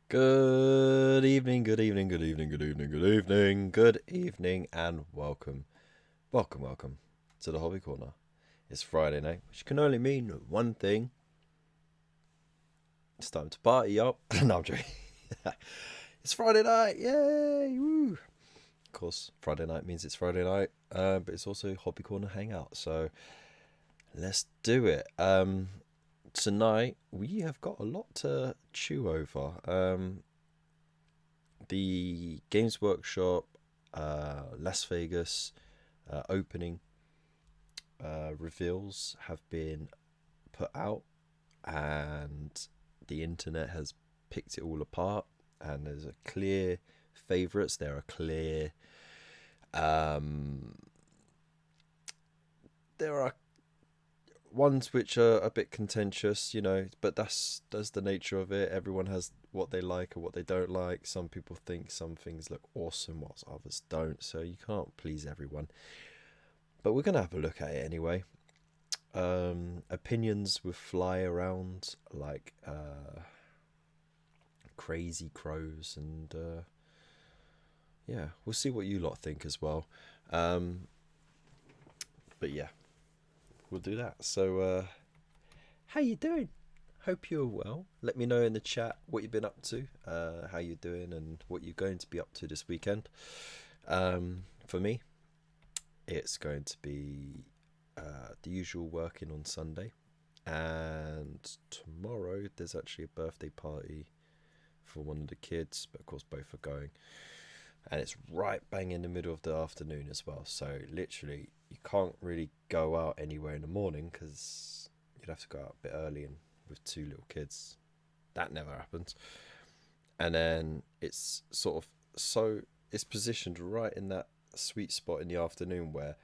Good evening, good evening, good evening, good evening, good evening, good evening, and welcome to the Hobby Corner. It's Friday night, which can only mean one thing. It's time to party up. No, I'm joking. It's Friday night, yay! Woo! Of course, Friday night means it's Friday night, but it's also Hobby Corner hangout. So let's do it. Tonight we have got a lot to chew over. The Games Workshop Las Vegas opening reveals have been put out, and the internet has picked it all apart. And there's a clear favourites. There are clear. There are ones which are a bit contentious, but that's the nature of it. Everyone has what they like or what they don't like. Some people think some things look awesome whilst others don't, so you can't please everyone. But we're gonna have a look at it anyway. Opinions will fly around like crazy crows, and yeah, we'll see what you lot think as well. But yeah, we'll do that. So how you doing? Hope you're well. Let me know in the chat what you've been up to, how you're doing, and what you're going to be up to this weekend. For me, it's going to be the usual working on Sunday, and tomorrow there's actually a birthday party for one of the kids, but of course both are going, and it's right bang in the middle of the afternoon as well. So literally, you can't really go out anywhere in the morning because you'd have to go out a bit early, and with two little kids, that never happens. And then it's it's positioned right in that sweet spot in the afternoon where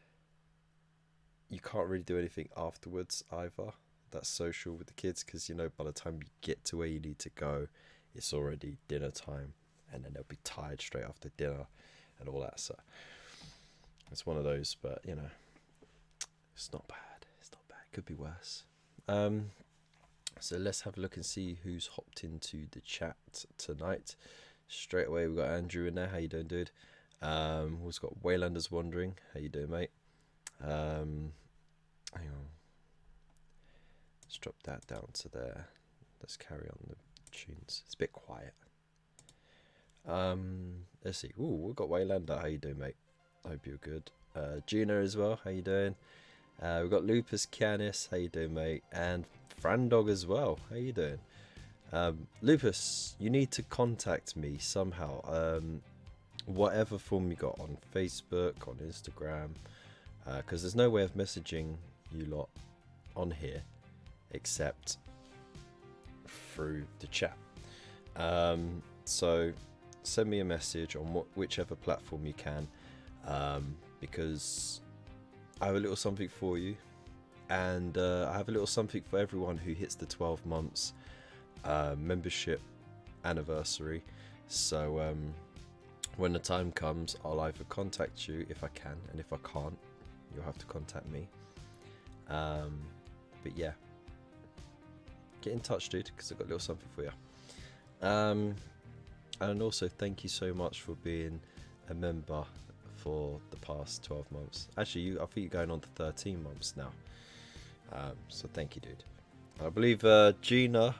you can't really do anything afterwards either. That's social with the kids, because by the time you get to where you need to go, it's already dinner time, and then they'll be tired straight after dinner and all that. So it's one of those, but it's not bad. It's not bad. Could be worse. So let's have a look and see who's hopped into the chat tonight. Straight away, we've got Andrew in there. How you doing, dude? We've got Waylanders Wandering. How you doing, mate? Hang on. Let's drop that down to there. Let's carry on the tunes. It's a bit quiet. Let's see. Ooh, we've got Waylander. How you doing, mate? I hope you're good. Gina as well. How you doing? We've got Lupus Canis. How you doing, mate? And Frandog as well. How you doing? Lupus, you need to contact me somehow. Whatever form you got, on Facebook, on Instagram, because there's no way of messaging you lot on here except through the chat. So send me a message on whichever platform you can, because I have a little something for you, and I have a little something for everyone who hits the 12 months membership anniversary. So when the time comes, I'll either contact you if I can, and if I can't, you'll have to contact me. But yeah, get in touch, dude, because I've got a little something for you. And also, thank you so much for being a member for the past 12 months. Actually, I think you're going on to 13 months now. So thank you, dude. I believe Gina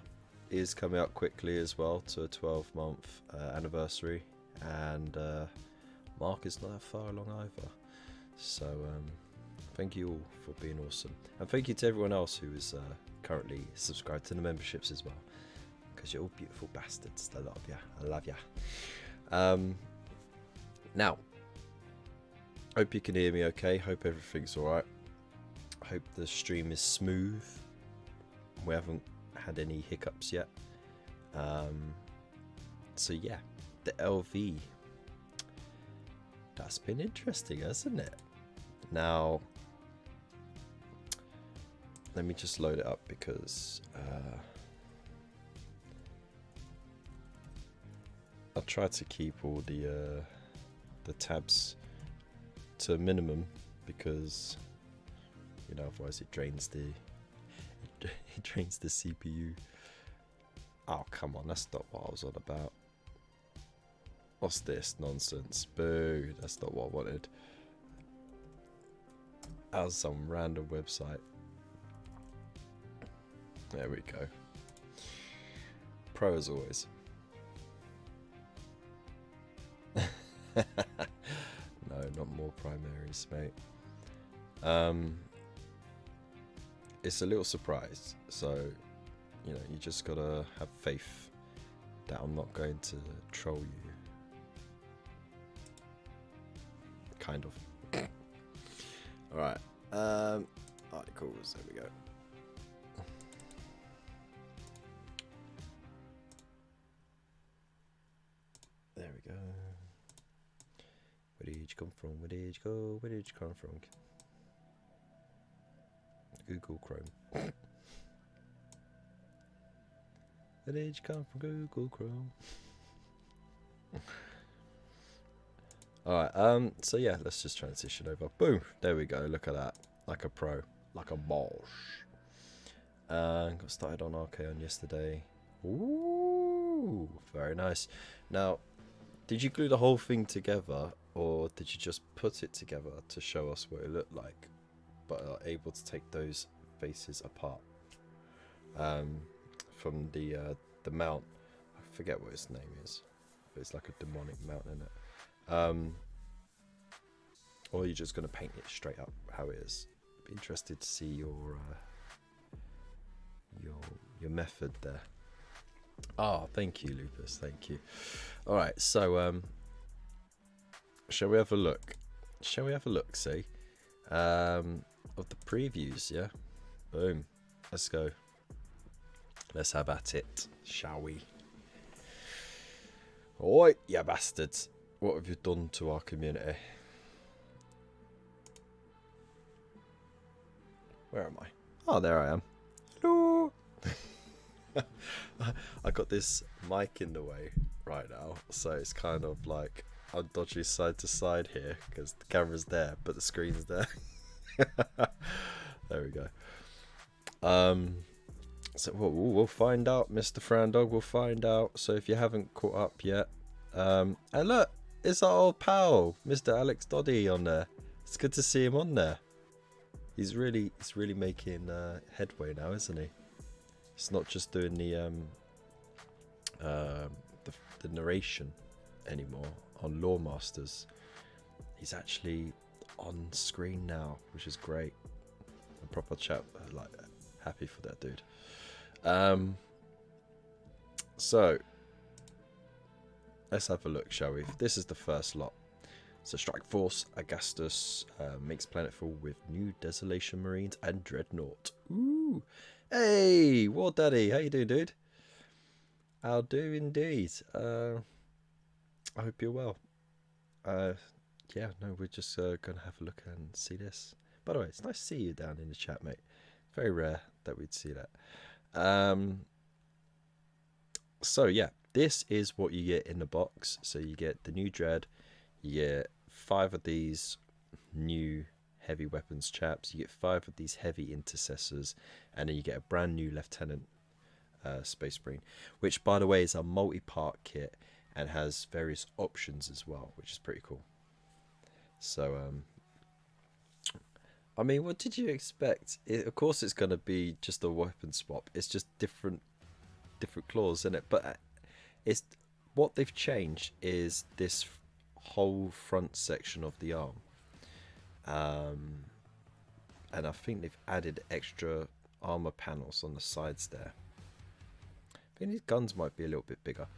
is coming up quickly as well to a 12-month anniversary, and Mark is not that far along either. So thank you all for being awesome, and thank you to everyone else who is currently subscribed to the memberships as well, because you're all beautiful bastards. I love ya. I love ya. Now, hope you can hear me okay. Hope everything's alright. Hope the stream is smooth. We haven't had any hiccups yet. So yeah, the LV. That's been interesting, hasn't it? Now, let me just load it up, because I'll try to keep all the tabs to a minimum, because otherwise it drains the CPU Oh, come on, that's not what I was on about. What's this nonsense? Boo, that's not what I wanted. That was some random website. There we go. Pro as always. No, not more primaries, mate. It's a little surprise, so you know, you just gotta have faith that I'm not going to troll you. Kind of. Alright. Articles, there we go. There we go. Where did you come from? Where did you go? Where did you come from? Google Chrome. Where did you come from? Google Chrome. Alright, so yeah, let's just transition over. Boom! There we go, look at that. Like a pro. Like a boss. Got started on RK on yesterday. Ooh, very nice. Now, did you glue the whole thing together, or did you just put it together to show us what it looked like, but are able to take those faces apart? From the mount, I forget what its name is, but it's like a demonic mount in it. Or you're just gonna paint it straight up how it is. Be interested to see your method there. Oh, thank you, Lupus. Thank you. All right, so shall we have a look? Shall we have a look? See, of the previews. Yeah. Boom. Let's go. Let's have at it, shall we? Oi, you bastards! What have you done to our community? Where am I? Oh, there I am. Hello! I got this mic in the way right now, so it's kind of like I'm dodgy side to side here because the camera's there, but the screen's there. There we go. So we'll find out, Mr. Frandog. We'll find out. So if you haven't caught up yet, and look, it's our old pal, Mr. Alex Doddy, on there. It's good to see him on there. He's really making headway now, isn't he? It's not just doing the narration anymore on Lore Masters. He's actually on screen now, which is great. A proper chap, like, happy for that dude. So let's have a look, shall we? This is the first lot. So Strike Force, Agastus, makes planetfall with new Desolation Marines and Dreadnought. Ooh, hey, War Daddy, how you doing, dude? I'll do indeed. I hope you're well. Yeah, no, we're just gonna have a look and see this. By the way, it's nice to see you down in the chat, mate. Very rare that we'd see that. So yeah, this is what you get in the box. So you get the new Dread, you get 5 of these new heavy weapons chaps, you get 5 of these heavy intercessors, and then you get a brand new Lieutenant Space Marine, which by the way is a multi-part kit and has various options as well, which is pretty cool. So I mean, what did you expect? Of course it's going to be just a weapon swap. It's just different claws, isn't it? But it's what they've changed is this whole front section of the arm. And I think they've added extra armor panels on the sides there. I think these guns might be a little bit bigger.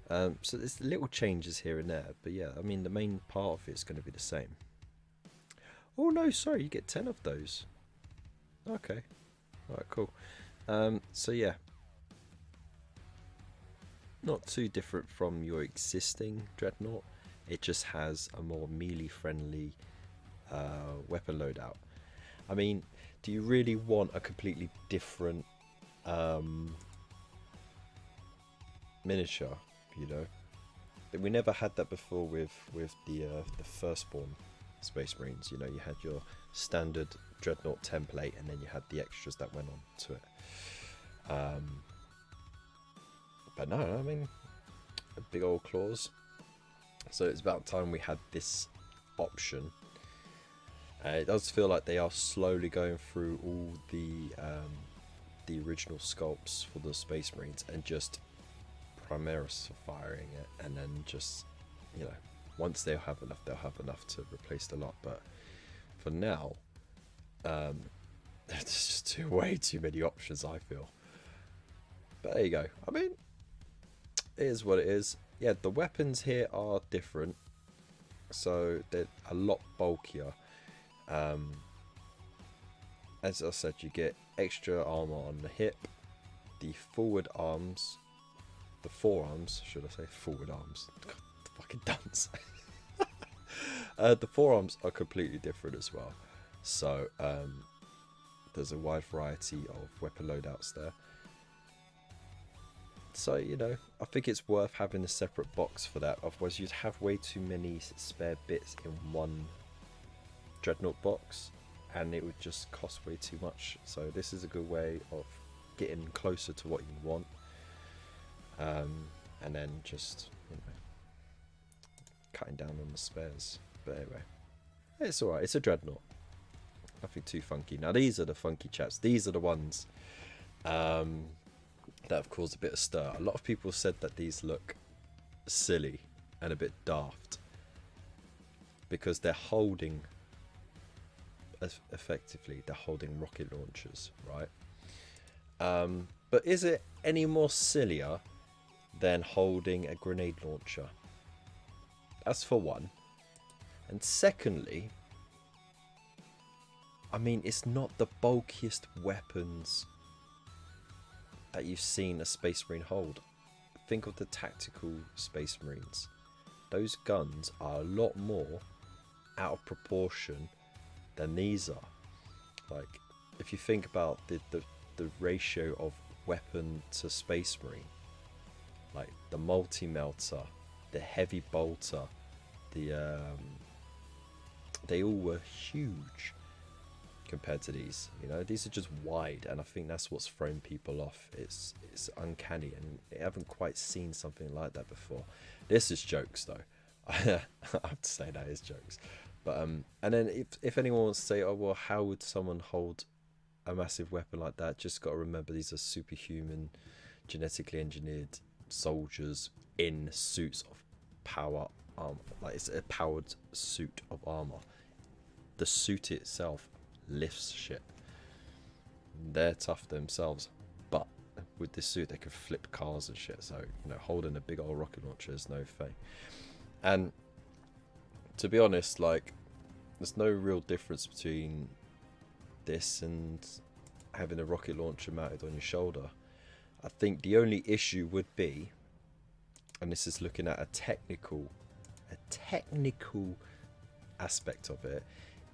So there's little changes here and there. But yeah, I mean, the main part of it is going to be the same. Oh no, sorry, you get 10 of those. Okay. Alright, cool. So yeah. Not too different from your existing Dreadnought. It just has a more melee friendly weapon loadout. I mean, do you really want a completely different miniature, you know? We never had that before with the Firstborn Space Marines. You know, you had your standard Dreadnought template and then you had the extras that went on to it. But no, I mean, big old claws. So it's about time we had this option. It does feel like they are slowly going through all the original sculpts for the Space Marines and just Primaris firing it, and then just, you know, once they'll have enough to replace the lot. But for now, there's just way too many options, I feel. But there you go. I mean, it is what it is. Yeah, the weapons here are different, so they're a lot bulkier. As I said, you get extra armor on the hip, the forward arms, the forearms, should I say forward arms? God, fucking dunce. The forearms are completely different as well. So there's a wide variety of weapon loadouts there. So, you know, I think it's worth having a separate box for that. Otherwise, you'd have way too many spare bits in one Dreadnought box, and it would just cost way too much. So this is a good way of getting closer to what you want, and then just, you know, cutting down on the spares. But anyway, it's alright. It's a Dreadnought. Nothing too funky. Now these are the funky chaps. These are the ones that have caused a bit of stir. A lot of people said that these look silly and a bit daft because they're holding, effectively, they're holding rocket launchers, right? But is it any more sillier than holding a grenade launcher? That's for one. And secondly, I mean, it's not the bulkiest weapons that you've seen a Space Marine hold. Think of the tactical Space Marines. Those guns are a lot more out of proportion than these are. Like, if you think about the ratio of weapon to Space Marine, like the multi-melter, the heavy bolter, they all were huge compared to these. You know, these are just wide, and I think that's what's thrown people off. It's uncanny, and I haven't quite seen something like that before. This is jokes though. I have to say that is jokes. But and then if anyone wants to say, oh well, how would someone hold a massive weapon like that? Just got to remember these are superhuman, genetically engineered soldiers in suits of power armor. Like, it's a powered suit of armor. The suit itself lifts shit. They're tough themselves, but with this suit they can flip cars and shit. So, you know, holding a big old rocket launcher is no thing. And to be honest, like, there's no real difference between this and having a rocket launcher mounted on your shoulder. I think the only issue would be, and this is looking at a technical aspect of it,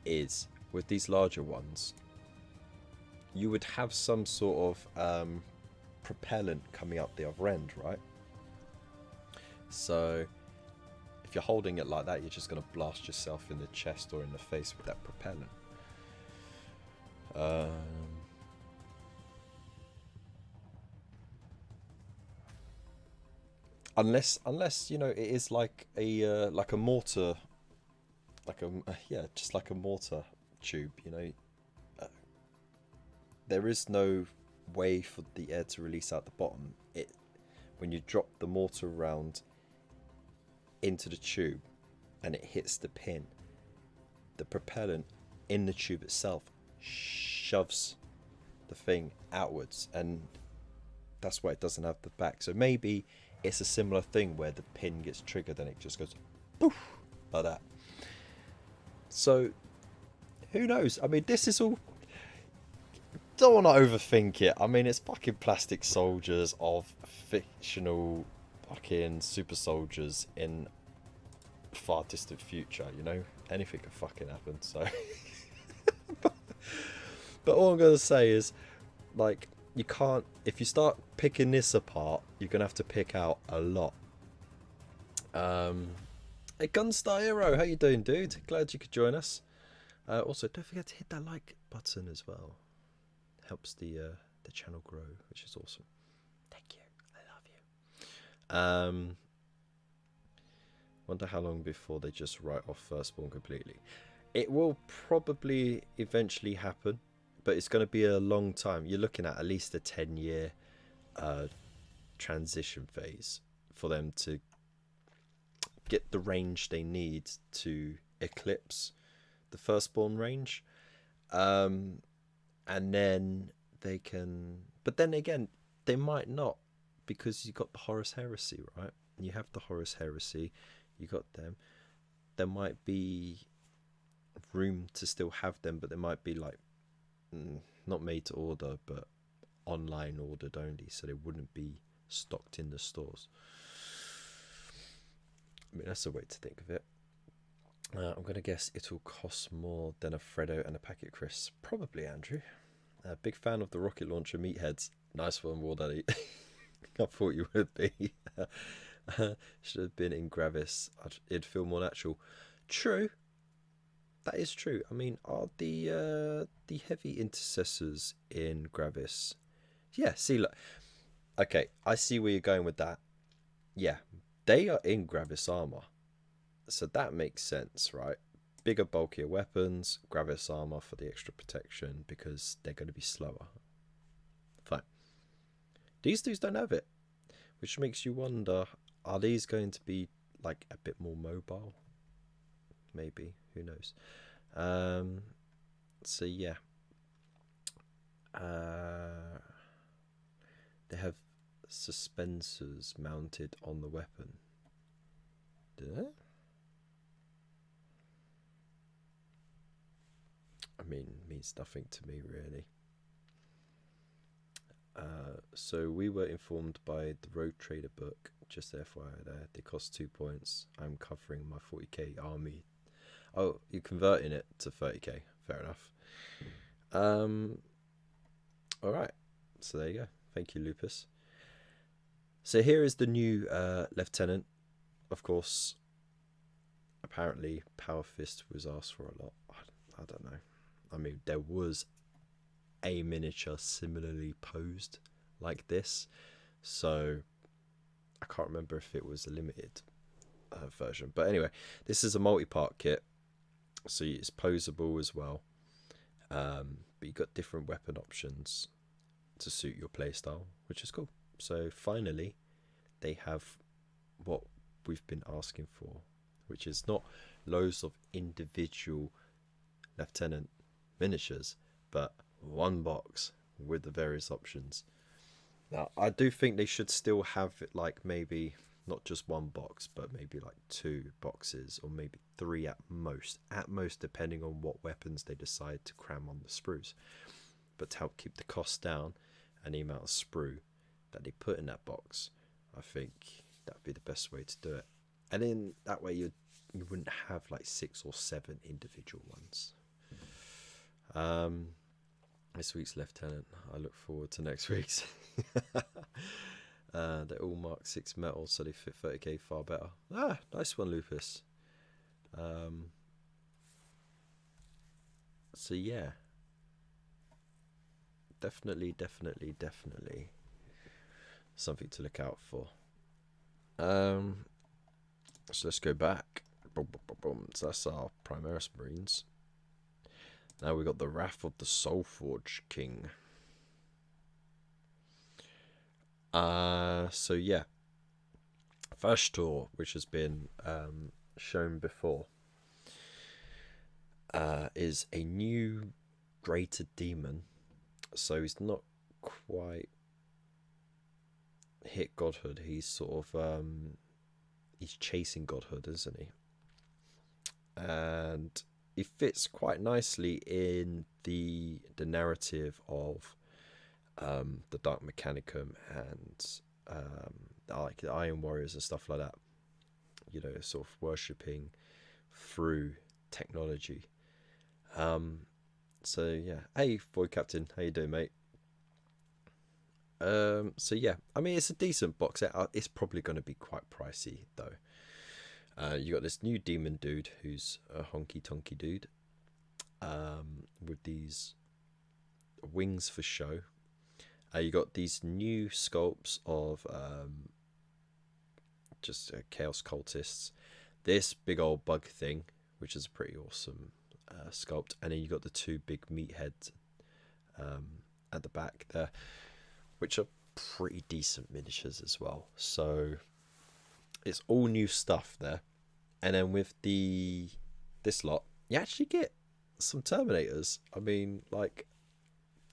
is with these larger ones, you would have some sort of propellant coming up the other end, right? So if you're holding it like that, you're just going to blast yourself in the chest or in the face with that propellant. Unless you know, it is like a mortar, just like a mortar tube. You know, there is no way for the air to release out the bottom. When you drop the mortar round into the tube and it hits the pin, the propellant in the tube itself shoves the thing outwards, and that's why it doesn't have the back. So maybe it's a similar thing where the pin gets triggered and it just goes poof like that. So who knows? I mean, this is all, don't want to overthink it. I mean, it's fucking plastic soldiers of fictional fucking super soldiers in far distant future, you know? Anything could fucking happen, so but all I'm gonna say is, like, you can't, if you start picking this apart, you're gonna have to pick out a lot. Hey, Gunstar Hero, how you doing, dude? Glad you could join us. Also, don't forget to hit that like button as well. Helps the channel grow, which is awesome. Thank you. I love you. Um, wonder how long before they just write off Firstborn completely. It will probably eventually happen, but it's going to be a long time. You're looking at least a 10-year transition phase for them to get the range they need to eclipse the Firstborn range. And then they can, but then again, they might not, because you got the Horus Heresy, right? You have the Horus Heresy, you got them. There might be room to still have them, but they might be like not made to order, but online ordered only, so they wouldn't be stocked in the stores. I mean, that's a way to think of it. I'm going to guess it'll cost more than a Freddo and a packet crisp. Probably, Andrew. Big fan of the rocket launcher meatheads. Nice one, War Daddy. I thought you would be. Should have been in Gravis. It'd feel more natural. True. That is true. I mean, are the heavy intercessors in Gravis? Yeah, see, look. Okay, I see where you're going with that. Yeah, they are in Gravis armor. So that makes sense, right? Bigger, bulkier weapons, Gravis armor for the extra protection because they're going to be slower. Fine. These dudes don't have it, which makes you wonder, are these going to be like a bit more mobile? Maybe, who knows? So yeah. They have suspensors mounted on the weapon. Did they? I mean, means nothing to me, really. So we were informed by the Road Trader book, just FYI there, they cost 2 points. I'm covering my 40k army. Oh, you're converting it to 30k, fair enough. Alright, so there you go. Thank you, Lupus. So here is the new lieutenant. Of course, apparently Power Fist was asked for a lot. I don't know. I mean, there was a miniature similarly posed like this, so I can't remember if it was a limited version. But anyway, this is a multi-part kit, so it's posable as well. But you got different weapon options to suit your playstyle, which is cool. So finally, they have what we've been asking for, which is not loads of individual lieutenant miniatures, but one box with the various options. Now, I do think they should still have it, like maybe not just one box, but maybe like 2 boxes, or maybe 3 at most, depending on what weapons they decide to cram on the sprues. But to help keep the cost down and the amount of sprue that they put in that box, I think that'd be the best way to do it. And then that way you wouldn't have like 6 or 7 individual ones. This week's lieutenant, I look forward to next week's. They're all marked 6 metal, so they fit 30k far better. Ah, nice one, Lupus. So yeah, definitely something to look out for. So let's go back. So that's our Primaris Marines. Now we got the Wrath of the Soulforge King. So yeah, Vashtor, which has been shown before, is a new greater demon. So he's not quite hit godhood. He's sort of he's chasing godhood, isn't he? And he fits quite nicely in the narrative of the Dark Mechanicum and like the Iron Warriors and stuff like that. You know, sort of worshipping through technology. So yeah, hey Void Captain, how you doing, mate? So yeah, I mean, it's a decent box set. It's probably going to be quite pricey though. You got this new demon dude who's a honky tonky dude, with these wings for show. You got these new sculpts of just Chaos Cultists. This big old bug thing, which is a pretty awesome sculpt. And then you got the two big meatheads at the back there, which are pretty decent miniatures as well. So it's all new stuff there. And then with this lot, you actually get some Terminators. I mean, like,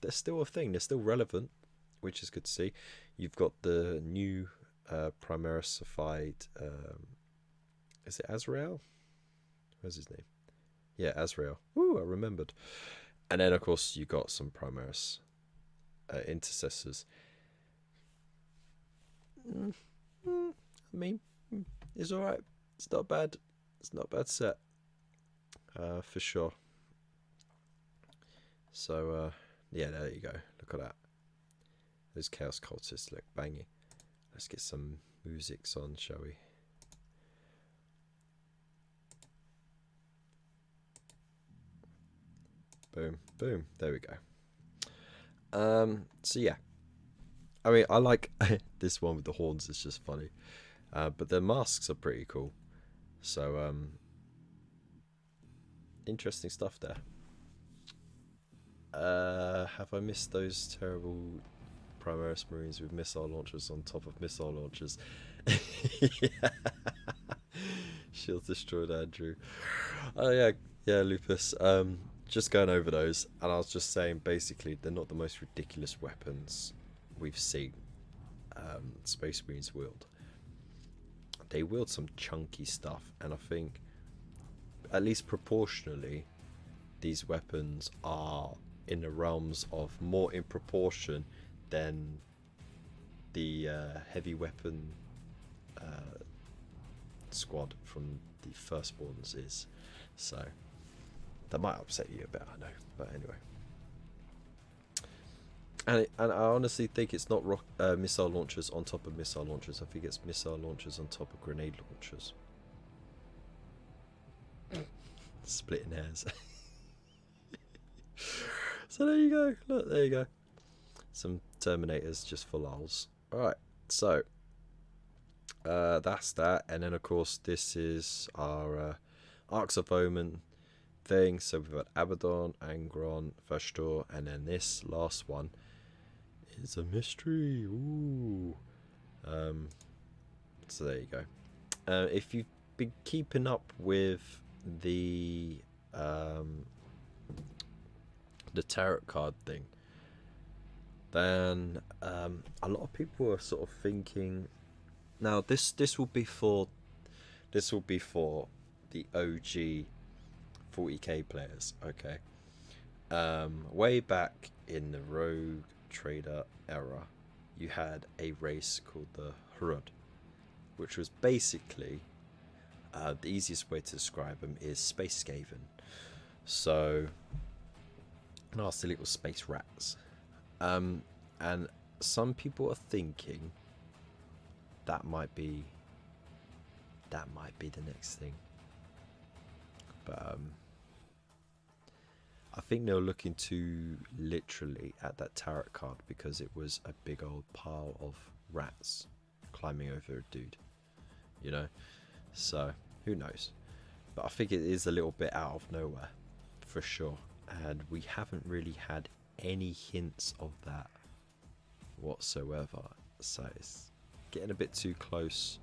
they're still a thing. They're still relevant, which is good to see. You've got the new Primaris-ified, is it Azrael? Where's his name? Yeah, Azrael. Ooh, I remembered. And then, of course, you got some Primaris intercessors. I mean, it's alright. It's not bad. It's not a bad set. For sure. So, yeah, there you go. Look at that. Those Chaos Cultists look bangy. Let's get some musics on, shall we? Boom, boom. There we go. So yeah. I mean, I like this one with the horns. It's just funny. But their masks are pretty cool. So, interesting stuff there. Have I missed those terrible Primaris Marines with missile launchers on top of missile launchers? Yeah. Shield destroyed Andrew. Oh yeah, Lupus. Just going over those, and I was just saying, basically, they're not the most ridiculous weapons we've seen Space Marines wield. They wield some chunky stuff, and I think, at least proportionally, these weapons are in the realms of more in proportion than the heavy weapon squad from the Firstborns is. So that might upset you a bit, I know, but anyway. And I honestly think it's not missile launchers on top of missile launchers. I think it's missile launchers on top of grenade launchers. Splitting hairs. So there you go. Look, there you go. Some Terminators just for lols. Alright, so that's that. And then, of course, this is our Arcs of Omen thing. So we've got Abaddon, Angron, Vashtor, and then this last one is a mystery. Ooh. So there you go. If you've been keeping up with the tarot card thing, then a lot of people are sort of thinking, now this will be for the OG 40k players, okay? Way back in the Rogue Trader era, you had a race called the Hrud, which was basically the easiest way to describe them is Space Skaven. So nasty little space rats. And some people are thinking that might be the next thing. But I think they were looking too literally at that tarot card because it was a big old pile of rats climbing over a dude, you know. So who knows? But I think it is a little bit out of nowhere for sure, and we haven't really had any hints of that whatsoever. So it's getting a bit too close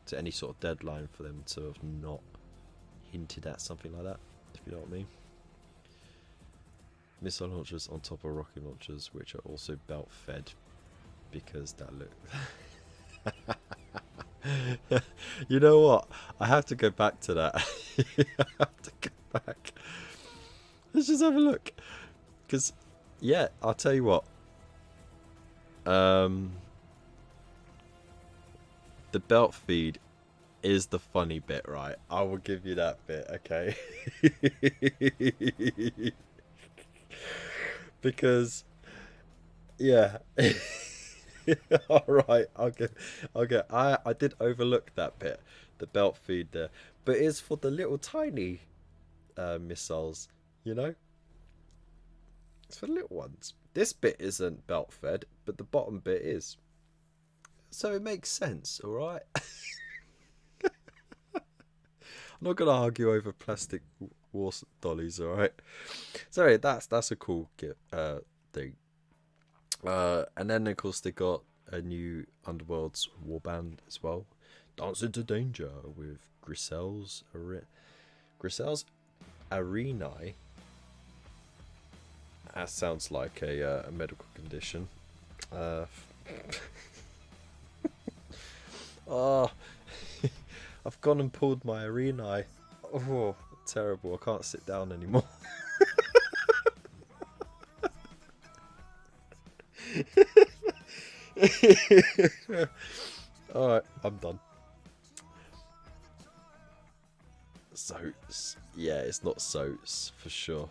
to any sort of deadline for them to have not hinted at something like that, if you know what I mean. Missile launchers on top of rocket launchers, which are also belt fed, because that look. You know what? I have to go back to that. I have to go back. Let's just have a look. Because, yeah, I'll tell you what. The belt feed is the funny bit, right? I will give you that bit, okay? Because, yeah. Alright, I did overlook that bit, the belt feed there. But it's for the little tiny missiles, you know? It's for the little ones. This bit isn't belt fed, but the bottom bit is. So it makes sense, alright? not gonna argue over plastic war dollies, all right? Sorry, that's a cool thing. And then of course they got a new Underworld's warband as well, Dance into Danger with Grisel's Arenae. That sounds like a medical condition. Oh, I've gone and pulled my Arenae. Oh, terrible! I can't sit down anymore. Alright, I'm done. Soats. Yeah, it's not Soats for sure.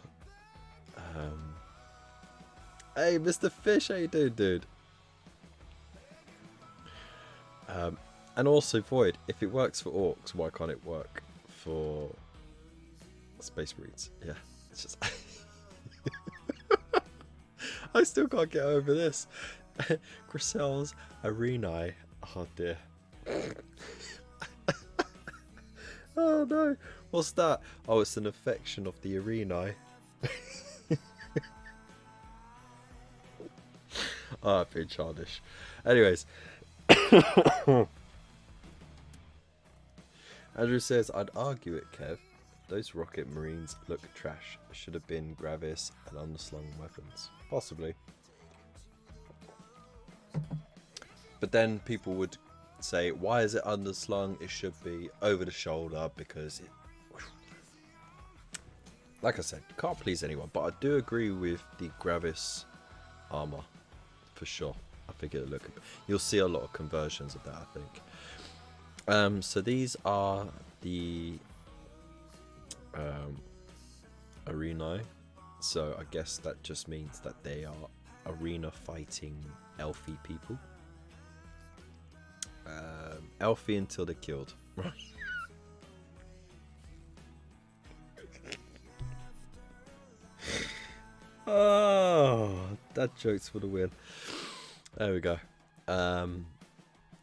Hey, Mr. Fish, how you doing, dude? And also, Void, if it works for orcs, why can't it work for Space Marines? Yeah, it's just... I still can't get over this. Grisel's Arenae. Oh dear. Oh no. What's that? Oh, it's an infection of the Arenae. Oh, I've been childish. Anyways. Andrew says, I'd argue it, Kev. Those rocket marines look trash. Should have been Gravis and underslung weapons. Possibly. But then people would say, why is it underslung? It should be over the shoulder because it... Like I said, can't please anyone. But I do agree with the Gravis armor. For sure. I think it'll look... You'll see a lot of conversions of that, I think. So these are the Arenae. So I guess that just means that they are arena fighting elfie people. Elfie until they're killed. Right. Oh, that joke's for the win. There we go.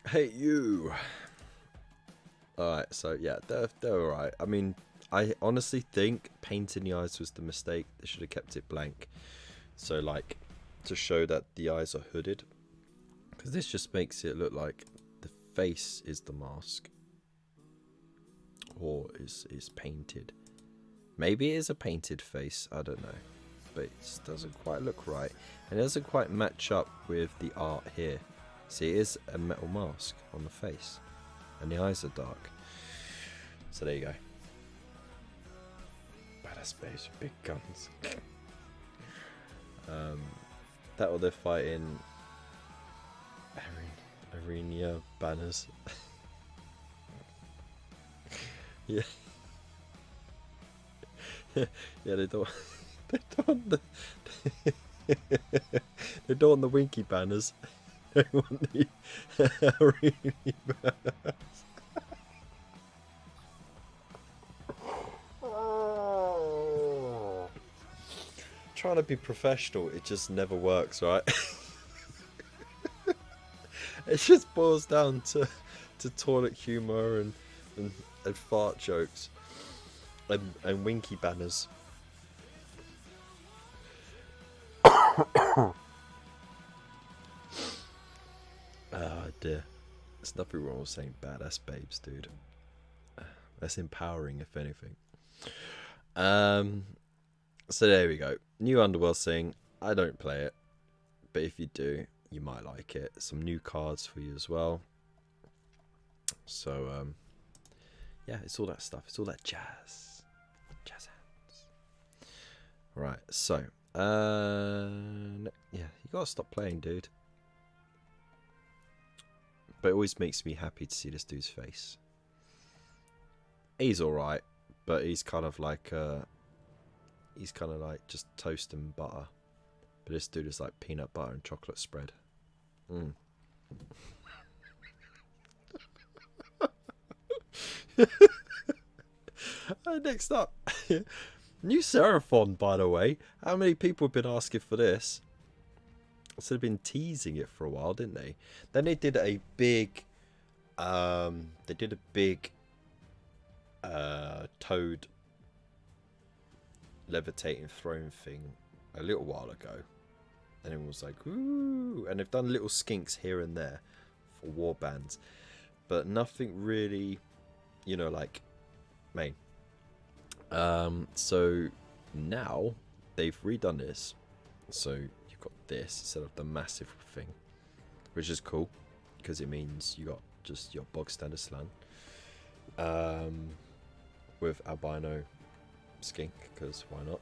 Hey you. Alright, so yeah, they're alright. I mean, I honestly think painting the eyes was the mistake. They should have kept it blank. So like, to show that the eyes are hooded. Because this just makes it look like the face is the mask. Or is painted. Maybe it is a painted face, I don't know. But it just doesn't quite look right. And it doesn't quite match up with the art here. See, it is a metal mask on the face. And the eyes are dark. So there you go. Badass babes with big guns. That or they're fighting Arena banners. Yeah. Yeah, they don't want the they don't want the winky banners. They want the Arena banners. Trying to be professional, it just never works, right? It just boils down to toilet humour and fart jokes and winky banners. Oh dear. There's nothing wrong with saying badass babes, dude. That's empowering, if anything. So there we go. New Underworld thing. I don't play it, but if you do, you might like it. Some new cards for you as well. So yeah, it's all that stuff. It's all that jazz hands. Right. So yeah, you gotta stop playing, dude. But it always makes me happy to see this dude's face. He's all right, but he's kind of like just toast and butter. But this dude is like peanut butter and chocolate spread. Mm. Next up, new Seraphon, by the way. How many people have been asking for this? So they've been teasing it for a while, didn't they? Then they did a big toad levitating throne thing a little while ago, and it was like, ooh, and they've done little skinks here and there for war bands, but nothing really, you know, like main. So now they've redone this, so you've got this instead of the massive thing, which is cool because it means you got just your bog standard slan with albino skink, because why not?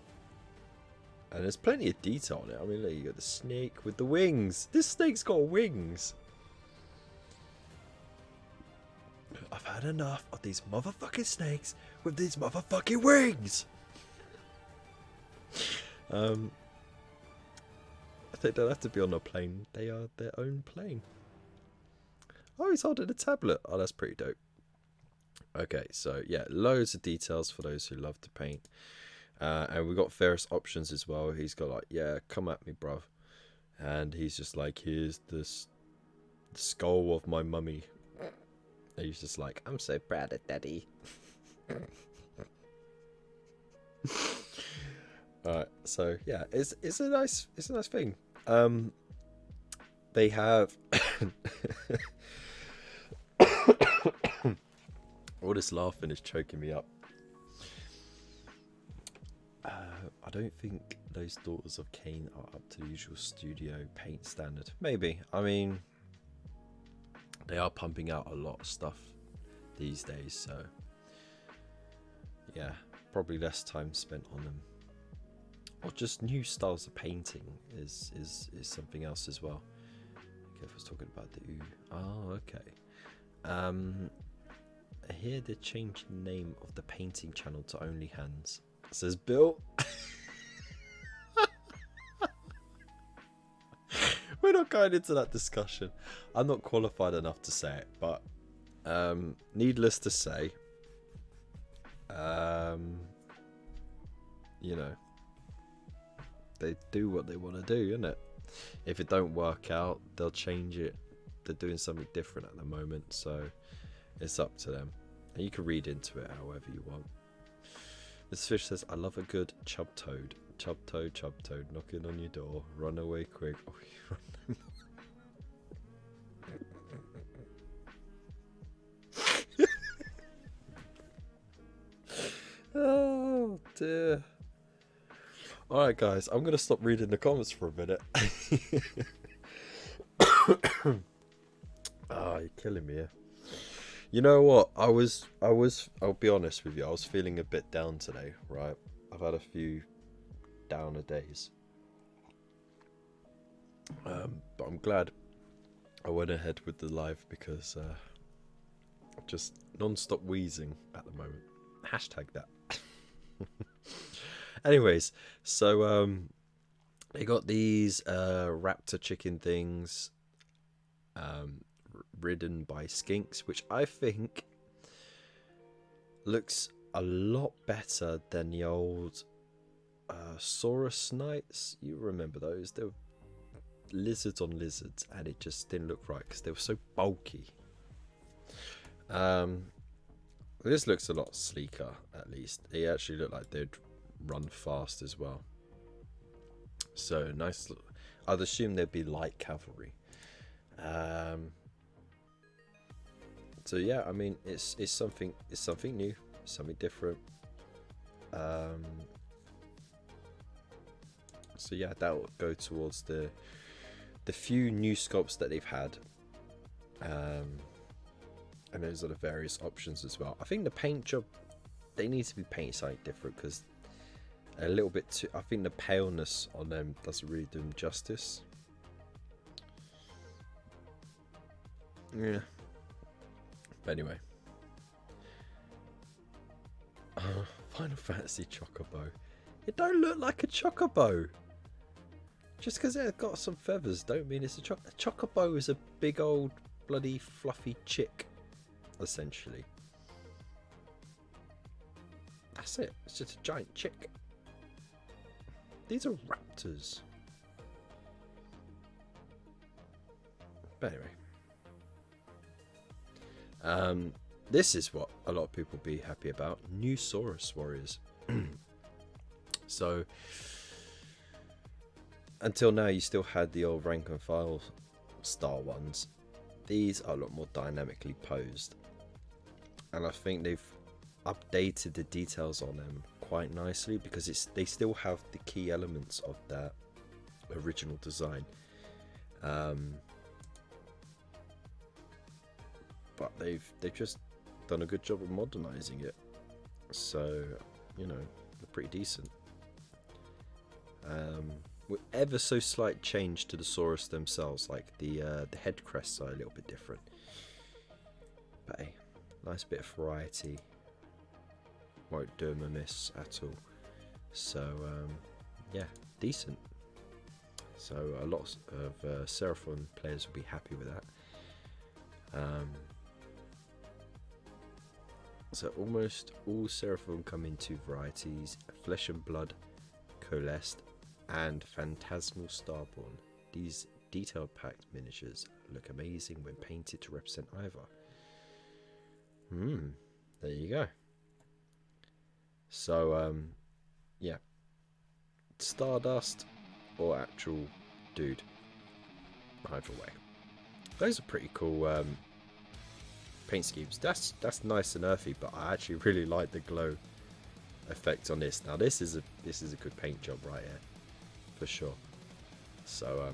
And there's plenty of detail on it. I mean, look, you got the snake with the wings. This snake's got wings. I've had enough of these motherfucking snakes with these motherfucking wings. They don't have to be on a plane. They are their own plane. Oh, he's holding a tablet. Oh, that's pretty dope. Okay, so yeah, loads of details for those who love to paint. And we got various options as well. He's got like, yeah, come at me, bruv. And he's just like, here's this skull of my mummy. And he's just like, I'm so proud of daddy. Alright, so yeah, it's a nice thing. They have all this laughing is choking me up. I don't think those Daughters of Cain are up to the usual studio paint standard. Maybe. I mean, they are pumping out a lot of stuff these days, so yeah, probably less time spent on them. Or just new styles of painting is something else as well. Okay, I was talking about the oh, okay. Here they changed the name of the painting channel to Only Hands. Says Bill. We're not going into that discussion. I'm not qualified enough to say it, but needless to say, you know, they do what they want to do, isn't it? If it don't work out, they'll change it. They're doing something different at the moment, so it's up to them. And you can read into it however you want. This fish says, I love a good chub toad. Chub toad, knocking on your door. Run away quick. Oh, you run. Oh, dear. Alright, guys. I'm going to stop reading the comments for a minute. Ah, you're killing me here. You know what? I'll be honest with you. I was feeling a bit down today, right? I've had a few downer days. But I'm glad I went ahead with the live because just non-stop wheezing at the moment. Hashtag that. Anyways, so they got these raptor chicken things ridden by skinks, which I think looks a lot better than the old Saurus Knights. You remember those? They were lizards on lizards, and it just didn't look right because they were so bulky. This looks a lot sleeker, at least. They actually look like they'd run fast as well. So nice. I'd assume they'd be light cavalry. So yeah, I mean, it's something new, something different. So yeah, that will go towards the few new sculpts that they've had, and those are the various options as well. I think the paint job, they need to be painted something different because a little bit too. I think the paleness on them doesn't really do them justice. Yeah. But anyway, Final Fantasy Chocobo. It don't look like a Chocobo. Just because it's got some feathers don't mean it's a Chocobo. A Chocobo is a big old bloody fluffy chick, essentially. That's it. It's just a giant chick. These are raptors. But anyway. this is what a lot of people be happy about. New Saurus warriors. So until now you still had the old rank and file style ones. These are a lot more dynamically posed, and I think they've updated the details on them quite nicely, because they still have the key elements of that original design, but they've just done a good job of modernizing it, so you know, they're pretty decent. With ever so slight change to the Saurus themselves, like the head crests are a little bit different, but hey, nice bit of variety, won't do them amiss at all. So yeah, decent. So a lot of Seraphon players will be happy with that. So almost all Seraphon come in two varieties: Flesh and Blood, Coalesced, and Phantasmal Starborn. These detailed packed miniatures look amazing when painted to represent either. There you go. So yeah, Stardust or actual dude, either way. Those are pretty cool paint schemes. That's nice and earthy, but I actually really like the glow effect on this. Now this is a good paint job right here, for sure. So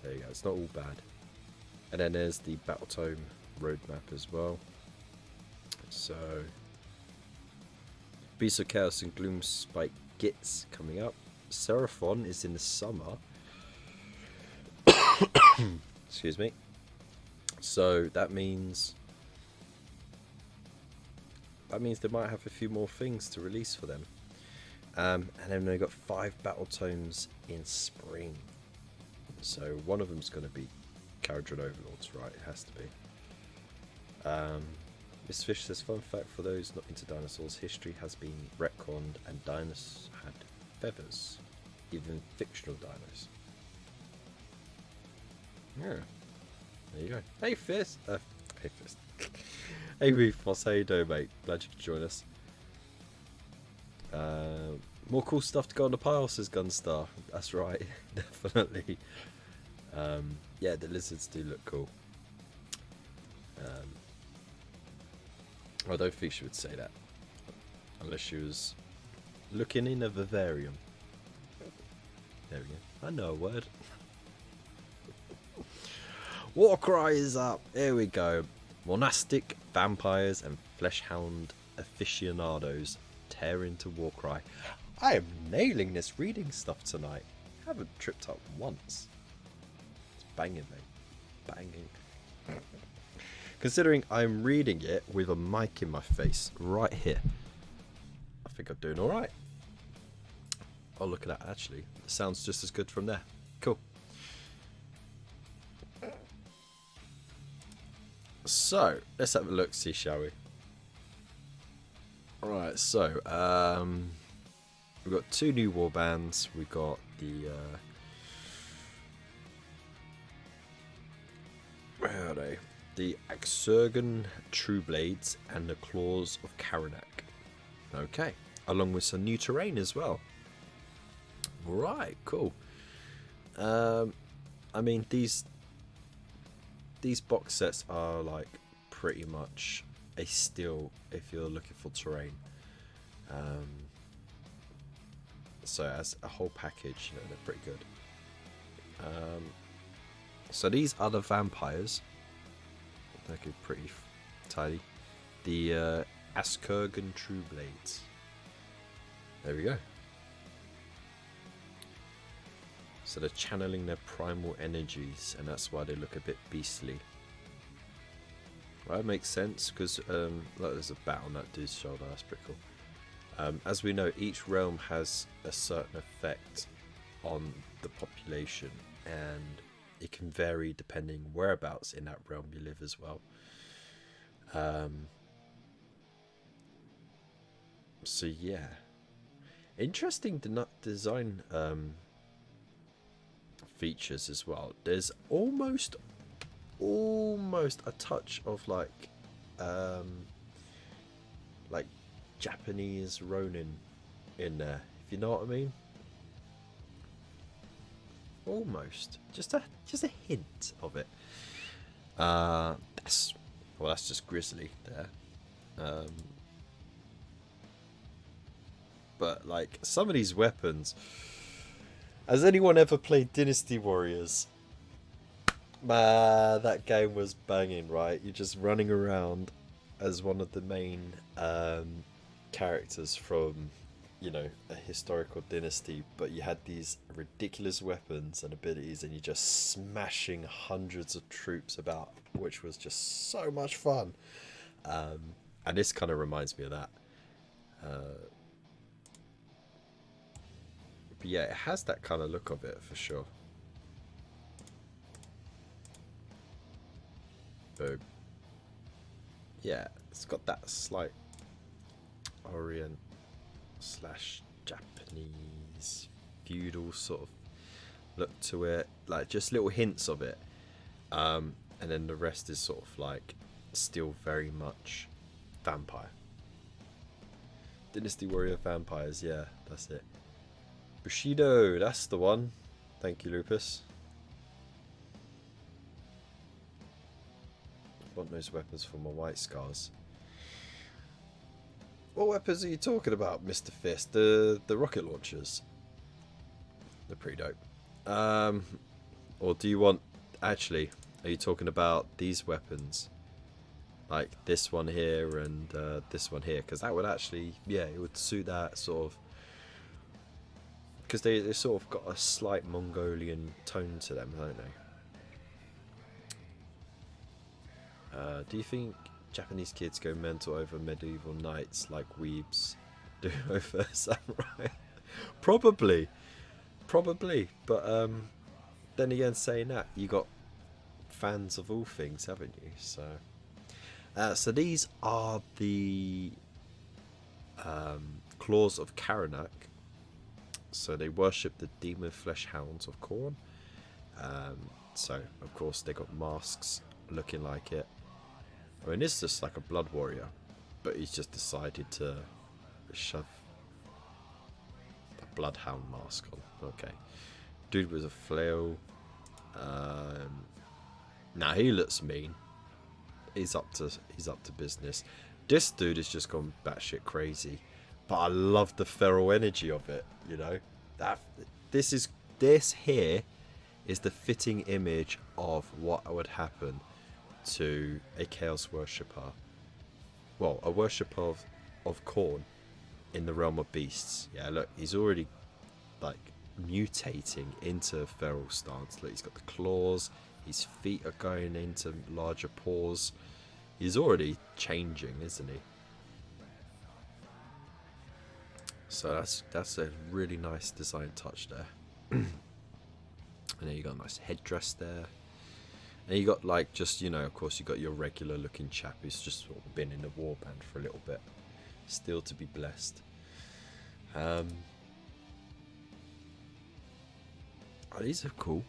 there you go, it's not all bad. And then there's the Battletome roadmap as well. So Beast of Chaos and Gloomspike Gits coming up. Seraphon is in the summer. Excuse me. So that means they might have a few more things to release for them. And then they've got 5 Battletomes in spring. So one of them's going to be Caradron Overlords, right? It has to be. Miss Fish says, fun fact for those not into dinosaurs, history has been retconned and dinosaurs had feathers, even fictional dinos. Yeah, there you go. Hey Fist! Hey Fist. Hey Refos, how you doing, mate? Glad you could join us. More cool stuff to go on the pile, says Gunstar. That's right, definitely. Yeah, the lizards do look cool. I don't think she would say that unless she was looking in a vivarium. There we go. I know a word. Warcry is up. Here we go. Monastic vampires and fleshhound aficionados tear into Warcry. I am nailing this reading stuff tonight. I haven't tripped up once. It's banging, mate. Banging. Considering I'm reading it with a mic in my face right here, I think I'm doing alright. Oh, look at that, actually. It sounds just as good from there. Cool. So, let's have a look, see, shall we? Alright, so, we've got 2 new warbands. We've got the, where are they? The Axurgan Trueblades and the Claws of Karanak. Okay, along with some new terrain as well. Right, cool. I mean, these box sets are like pretty much a steal if you're looking for terrain. So as a whole package, you know, they're pretty good. So these are the vampires. They're pretty tidy. The Askurgan Trueblades. There we go. So they're channeling their primal energies, and that's why they look a bit beastly. Well, that makes sense, because look, there's a bat on that dude's shoulder. That's pretty cool. As we know, each realm has a certain effect on the population, and it can vary depending whereabouts in that realm you live as well. So yeah, interesting design features as well. There's almost a touch of like like Japanese Ronin in there, if you know what I mean. Almost, just a hint of it. That's just Grizzly there. But like some of these weapons, has anyone ever played Dynasty Warriors? Man, that game was banging, right? You're just running around as one of the main characters from, you know, a historical dynasty, but you had these ridiculous weapons and abilities, and you're just smashing hundreds of troops about, which was just so much fun. And this kind of reminds me of that. But yeah, it has that kind of look of it for sure. Boom. Yeah, it's got that slight Orient / Japanese feudal sort of look to it, like just little hints of it, and then the rest is sort of like still very much vampire. Dynasty Warrior Vampires, yeah, that's it. Bushido, that's the one. Thank you, Lupus. I want those weapons for my white scars. What weapons are you talking about, Mr. Fist? The rocket launchers. They're pretty dope. Or do you want... Actually, are you talking about these weapons? Like this one here and this one here? Because that would actually... Yeah, it would suit that sort of... Because they sort of got a slight Mongolian tone to them, don't they? Do you think Japanese kids go mental over medieval knights like weebs do over samurai? Probably. But then again, saying that, you got fans of all things, haven't you? So these are the claws of Karanak. So they worship the demon flesh hounds of Khorne. So of course they got masks looking like it. I mean, it's just like a blood warrior, but he's just decided to shove the bloodhound mask on. Okay, dude with a flail. Now he looks mean. He's up to business. This dude has just gone batshit crazy, but I love the feral energy of it. You know, this here is the fitting image of what would happen to a chaos worshipper, well, a worshipper of Khorne in the realm of beasts. Yeah, look, he's already like mutating into feral stance. Look, he's got the claws, his feet are going into larger paws. He's already changing, isn't he? So that's a really nice design touch there. And then you got a nice headdress there. And you got like just, you know, of course you got your regular looking chap who's just sort of been in the warband for a little bit. Still to be blessed. Oh, these are cool.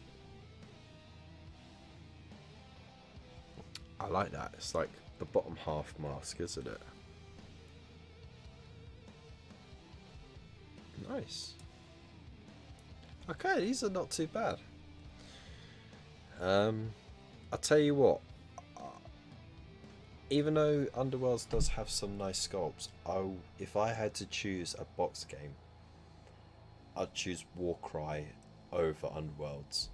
I like that. It's like the bottom half mask, isn't it? Nice. Okay, these are not too bad. I'll tell you what, even though Underworlds does have some nice sculpts, if I had to choose a box game, I'd choose Warcry over Underworlds.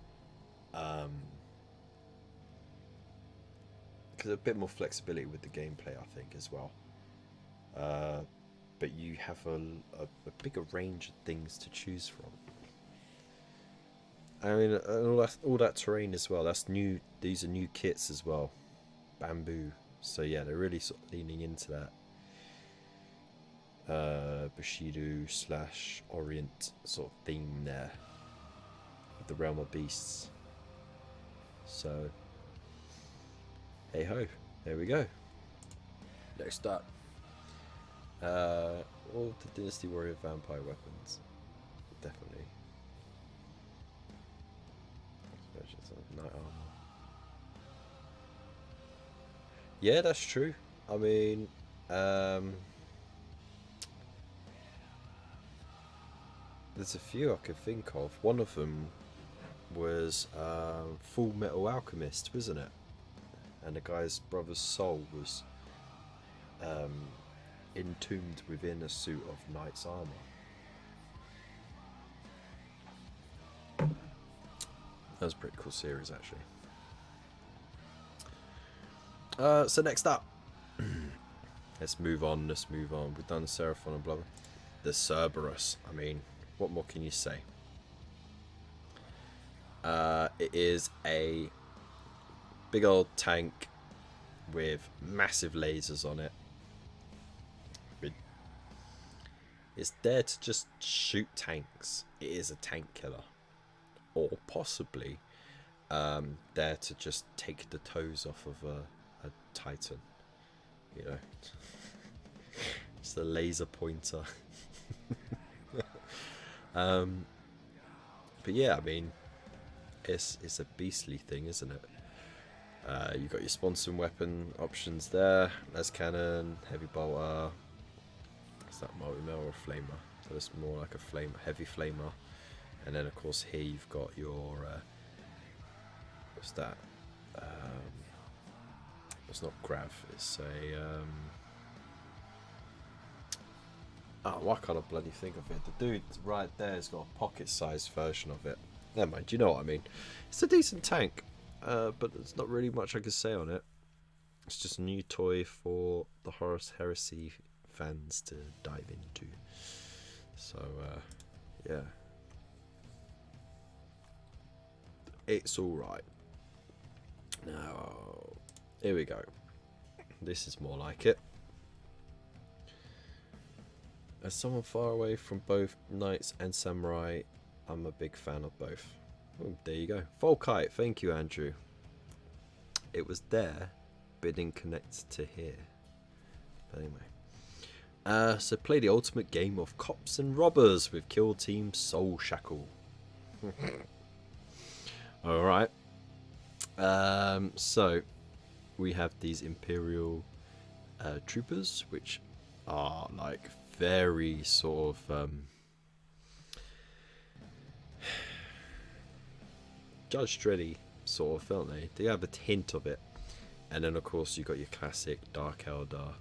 Because a bit more flexibility with the gameplay, I think, as well. But you have a bigger range of things to choose from. I mean, all that terrain as well. That's new. These are new kits as well. Bamboo. So yeah, they're really sort of leaning into that Bushido / Orient sort of theme there with the realm of beasts. So hey ho, there we go. Next up, all the Dynasty Warrior vampire weapons, definitely. Night armor. Yeah, that's true. I mean, there's a few I could think of. One of them was Full Metal Alchemist, wasn't it? And the guy's brother's soul was entombed within a suit of knight's armor. That was a pretty cool series, actually. So next up, let's move on. We've done Seraphon and blah blah. The Cerberus. I mean, what more can you say? It is a big old tank with massive lasers on it. It's there to just shoot tanks. It is a tank killer. Or possibly there to just take the toes off of a Titan. You know. It's a laser pointer. But yeah, I mean, it's a beastly thing, isn't it? You've got your sponsoring weapon options there. Las cannon, heavy bolter. Is that multi-mill or a flamer? So it's more like a heavy flamer. And then of course here you've got your what's that? It's not grav. It's a oh, why can't I bloody think of it? The dude right there has got a pocket-sized version of it. Never mind. You know what I mean? It's a decent tank, but there's not really much I can say on it. It's just a new toy for the Horus Heresy fans to dive into. So yeah, it's all right. Now here we go. This is more like it. As someone far away from both knights and samurai, I'm a big fan of both. Oh, there you go. Volkite, thank you, Andrew. It was there, but it didn't connect to here. But anyway. So play the ultimate game of cops and robbers with Kill Team Soul Shackle. Alright. So we have these Imperial troopers, which are like very sort of Judge Dreddy sort of, don't they? They have a hint of it. And then of course you got your classic Dark Eldar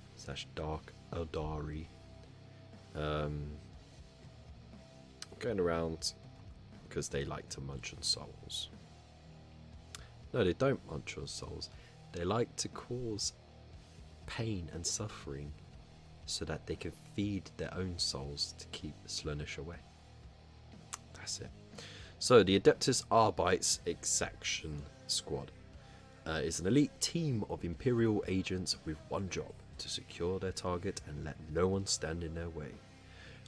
/ Dark Eldari going around because they like to munch on souls. No, they don't munch on souls. They like to cause pain and suffering so that they can feed their own souls to keep Slaanesh away. That's it. So the Adeptus Arbites Exaction Squad is an elite team of Imperial agents with one job: to secure their target and let no one stand in their way.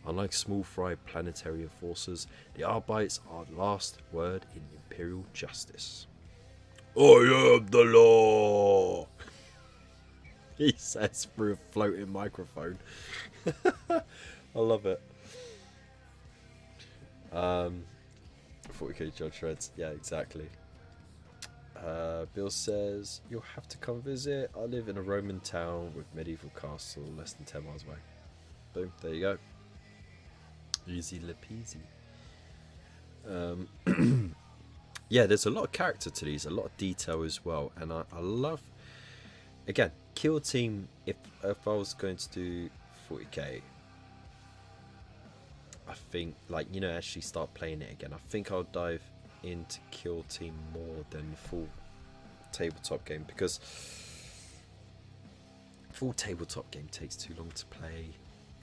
Unlike small fry planetary enforcers, the Arbites are the last word in Imperial justice. I am the law, he says through a floating microphone. I love it. 40k Judge Shreds. Yeah, exactly. Bill says, you'll have to come visit. I live in a Roman town with medieval castle less than 10 miles away. Boom, there you go. Easy peasy. Yeah, there's a lot of character to these, a lot of detail as well. And I love, again, Kill Team, if I was going to do 40k, I think, like, you know, actually start playing it again, I think I'll dive into Kill Team more than the full tabletop game, because full tabletop game takes too long to play.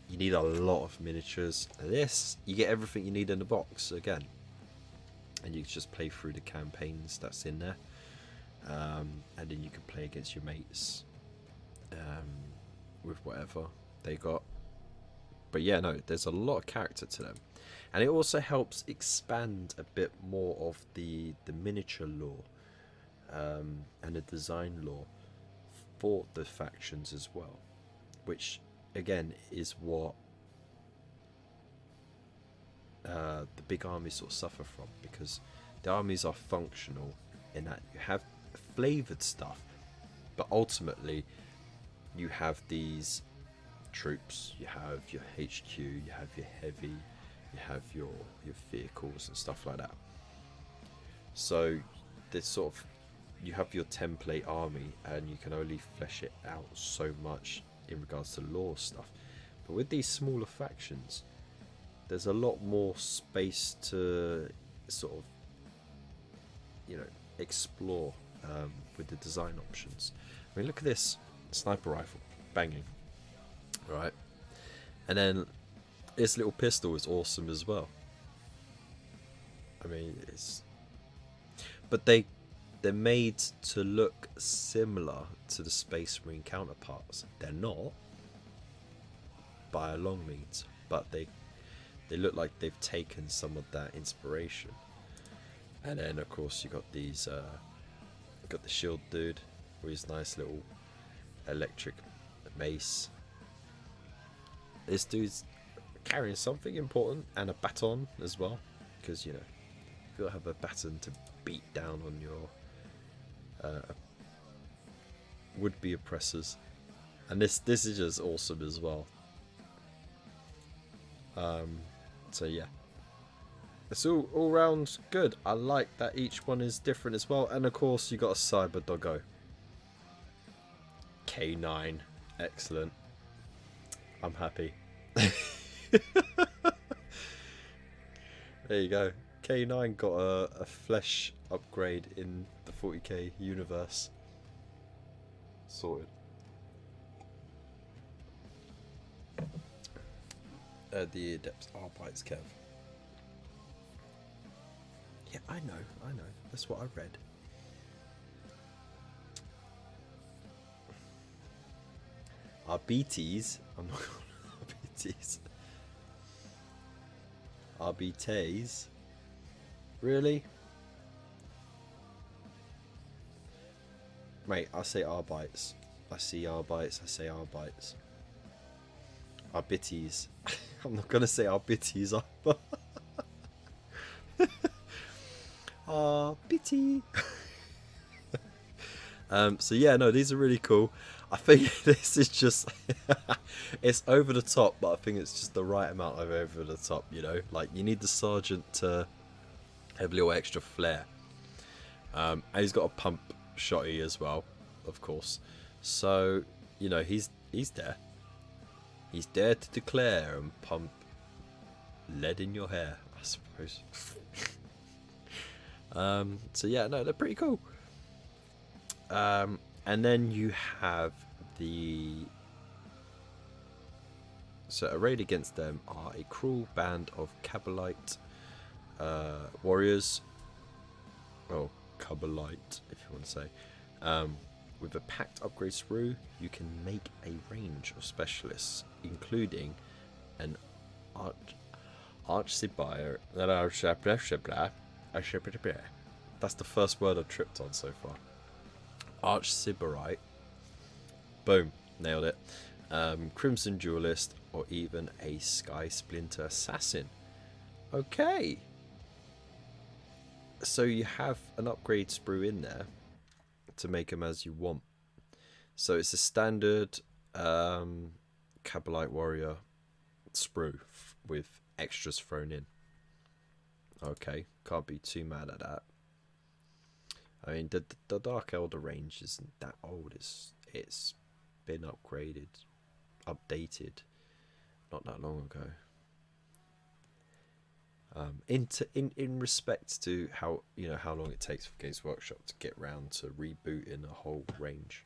You need a lot of miniatures. This, you get everything you need in the box again, and you can just play through the campaigns that's in there, and then you can play against your mates with whatever they got. But yeah, no, there's a lot of character to them, and it also helps expand a bit more of the miniature lore and the design lore for the factions as well, which again is what the big armies sort of suffer from, because the armies are functional in that you have flavored stuff, but ultimately you have these troops, you have your HQ, you have your heavy, you have your vehicles and stuff like that. So this sort of, you have your template army, and you can only flesh it out so much in regards to lore stuff. But with these smaller factions, there's a lot more space to sort of, you know, explore with the design options. I mean, look at this sniper rifle, banging, right? And then this little pistol is awesome as well. I mean, but they're made to look similar to the Space Marine counterparts. They're not by a long means, but they look like they've taken some of that inspiration. And then of course you got these got the shield dude with his nice little electric mace. This dude's carrying something important, and a baton as well, because, you know, you'll have a baton to beat down on your would-be oppressors. And this is just awesome as well. So yeah, it's all round good. I like that each one is different as well. And of course you got a cyber doggo, K9. Excellent. I'm happy. There you go. K9 got a flesh upgrade in the 40k universe. Sorted. The adepts are bites, Kev. Yeah, I know. That's what I read. Our BTs. I'm not calling BTs. Our BTs. Really? Mate, I say our bites. I see our bites. I say our bites. Our bitties. I'm not gonna say our bitties either. Our bitty. So yeah, no, these are really cool. I think this is just it's over the top, but I think it's just the right amount of over the top, you know. Like, you need the sergeant to have a little extra flair. And he's got a pump shotty as well, of course. So, you know, he's there. He's there to declare and pump lead in your hair, I suppose. So yeah, no, they're pretty cool. And then you have so arrayed against them are a cruel band of Kabbalite warriors, or Kabbalite if you want to say. With a packed upgrade sprue, you can make a range of specialists, including an archsibire. That's the first word I've tripped on so far. Archsibirite. Boom, nailed it. Crimson duelist, or even a Sky Splinter assassin. Okay. So you have an upgrade sprue in there to make them as you want. So it's a standard Kabbalite warrior sprue with extras thrown in. Okay, can't be too mad at that. I mean, the Dark Elder range isn't that old. It's been upgraded, updated, not that long ago. In respect to how long it takes for Games Workshop to get round to rebooting a whole range.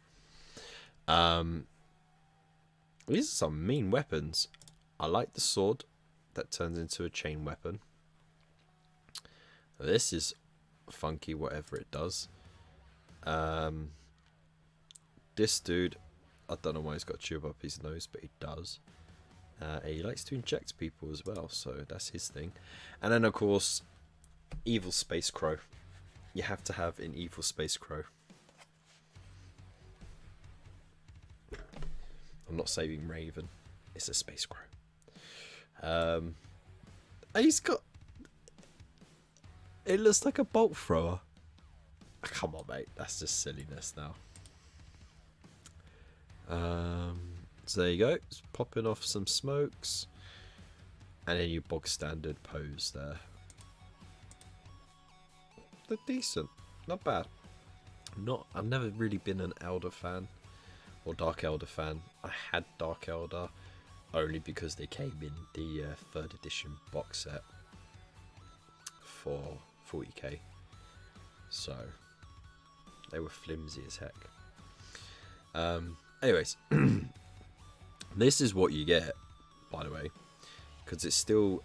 These are some mean weapons. I like the sword that turns into a chain weapon. This is funky, whatever it does. This dude, I don't know why he's got a tube up his nose, but he does. He likes to inject people as well, so that's his thing. And then of course, evil space crow. You have to have an evil space crow. I'm not saving Raven, it's a space crow. He's got, it looks like a bolt thrower. Come on, mate, that's just silliness now. So there you go, it's popping off some smokes. And then your bog standard pose there. They're decent, not bad. I've never really been an Elder fan or Dark Elder fan. I had Dark Elder only because they came in the 3rd edition box set for 40k, so they were flimsy as heck. Anyways, this is what you get, by the way, because it's still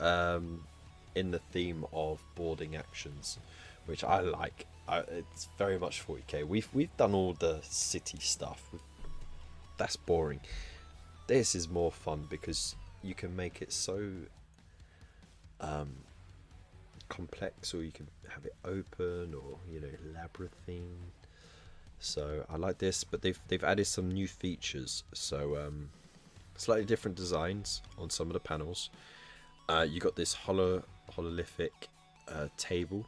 in the theme of boarding actions, which I like. It's very much 40k. We've done all the city stuff. That's boring. This is more fun because you can make it so complex, or you can have it open, or labyrinthine. So I like this, but they've added some new features. So slightly different designs on some of the panels. You got this hololithic table,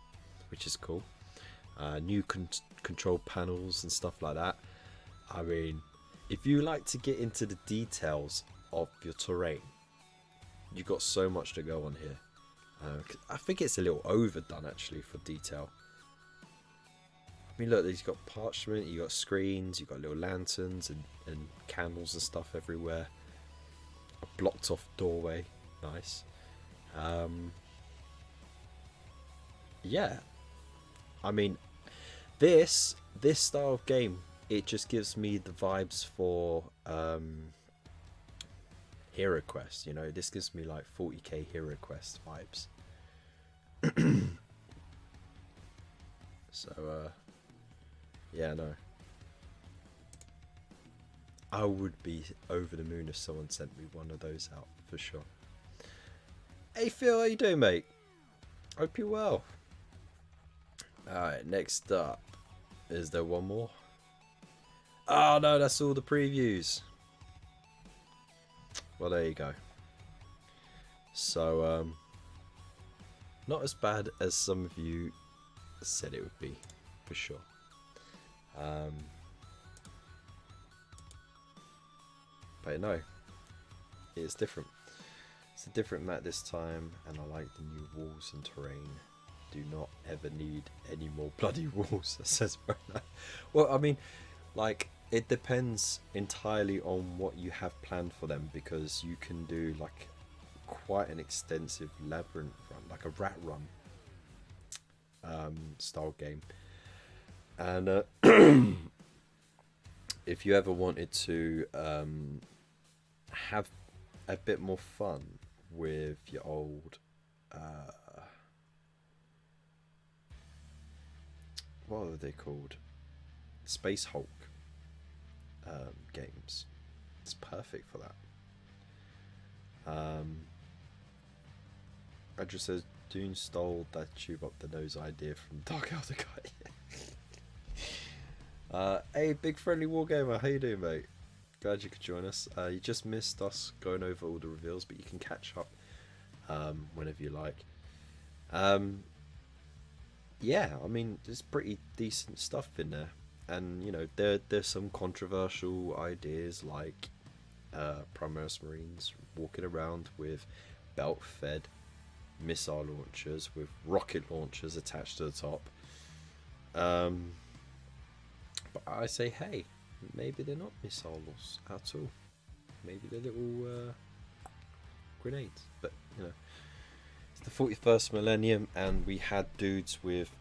which is cool. New control panels and stuff like that. I mean, if you like to get into the details of your terrain, you got so much to go on here. I think it's a little overdone actually for detail. I mean, look, you've got parchment, you got screens, you got little lanterns and candles and stuff everywhere. A blocked off doorway, nice. Yeah, I mean, this style of game, it just gives me the vibes for Hero Quest. This gives me like 40k Hero Quest vibes. So yeah, no, I would be over the moon if someone sent me one of those out for sure. Hey Phil, how you doing, mate? Hope you're well. Alright, next up, is there one more? Oh no, that's all the previews. Well, there you go. So not as bad as some of you said it would be, for sure. But no, it's different. It's a different map this time, and I like the new walls and terrain. Do not ever need any more bloody walls, says Brenna. Well, I mean, like, it depends entirely on what you have planned for them, because you can do like quite an extensive labyrinth run, like a rat run style game. And if you ever wanted to have a bit more fun with your old what are they called, Space Hulk games, it's perfect for that. Andrew says Dune stole that tube up the nose idea from Dark Elder Guy. Hey, big friendly wargamer, how you doing, mate? Glad you could join us. You just missed us going over all the reveals, but you can catch up whenever you like. Yeah, I mean, there's pretty decent stuff in there, and there's some controversial ideas like Primaris Marines walking around with belt-fed missile launchers with rocket launchers attached to the top. But I say, hey, maybe they're not missiles at all. Maybe they're little grenades. But it's the 41st millennium, and we had dudes with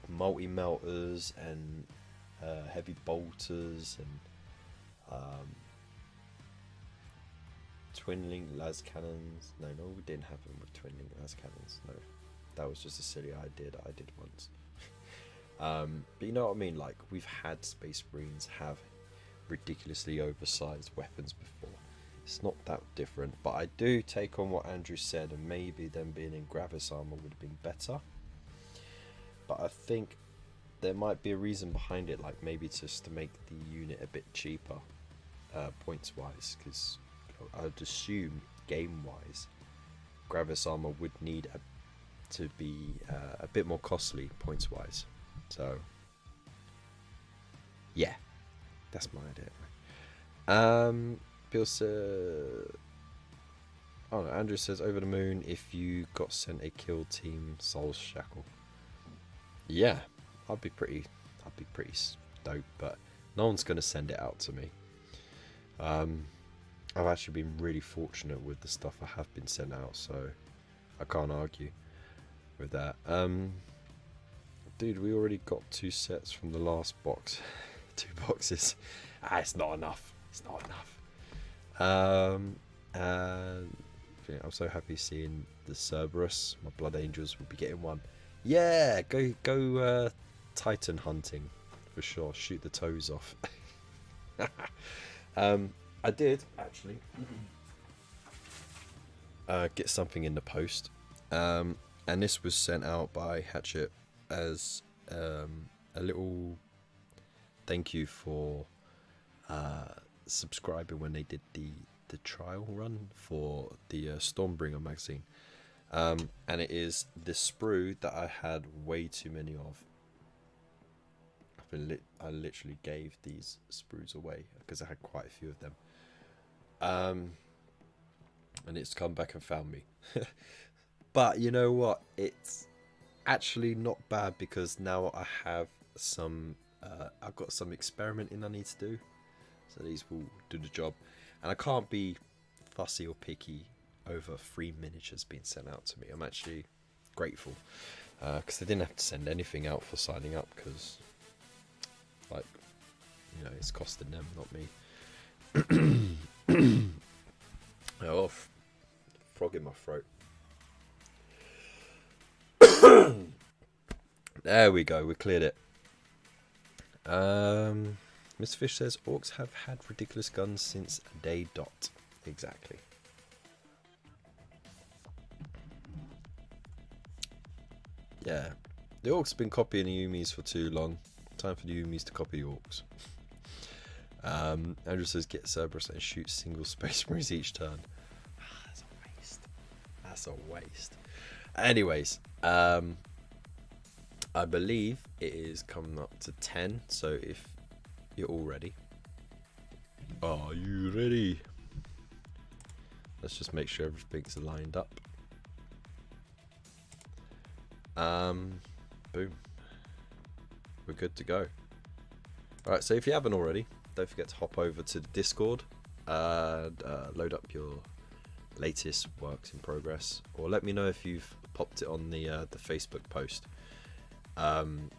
multi-melters and heavy bolters and twin-link las cannons. No, we didn't have them with twin-link las cannons. No, that was just a silly idea that I did once. But you know what I mean? Like, we've had Space Marines have ridiculously oversized weapons before. It's not that different, but I do take on what Andrew said, and maybe them being in Gravis armor would have been better. But I think there might be a reason behind it, like maybe just to make the unit a bit cheaper points wise, because I'd assume game wise Gravis armor would need to be a bit more costly points wise. So yeah, that's my idea. Bill said, Oh no, Andrew says over the moon if you got sent a kill team Soul Shackle. Yeah, I'd be pretty stoked, but no one's gonna send it out to me. I've actually been really fortunate with the stuff I have been sent out, so I can't argue with that. Dude, we already got 2 sets from the last box. 2 boxes. It's not enough. It's not enough. And yeah, I'm so happy seeing the Cerberus. My Blood Angels will be getting one. Yeah, go Titan hunting for sure. Shoot the toes off. I did actually get something in the post, and this was sent out by Hatchet as a little thank you for subscribing when they did the trial run for the Stormbringer magazine, and it is this sprue that I had way too many of. I literally gave these sprues away because I had quite a few of them, and it's come back and found me. But you know what, it's actually not bad because now I have some I've got some experimenting I need to do, so these will do the job, and I can't be fussy or picky over free miniatures being sent out to me. I'm actually grateful because they didn't have to send anything out for signing up, because like, you know, it's costing them, not me. Oh, frog in my throat. There we go, we cleared it. Miss Fish says orcs have had ridiculous guns since day dot. Exactly. Yeah, the orcs have been copying the Umis for too long. Time for the Umis to copy orcs. Andrew says get Cerberus and shoot single space marines each turn. That's a waste. That's a waste. Anyways, I believe it is coming up to 10, so if you're all ready. Are you ready? Let's just make sure everything's lined up. Boom. We're good to go. Alright, so if you haven't already, don't forget to hop over to the Discord and load up your latest works in progress, or let me know if you've popped it on the Facebook post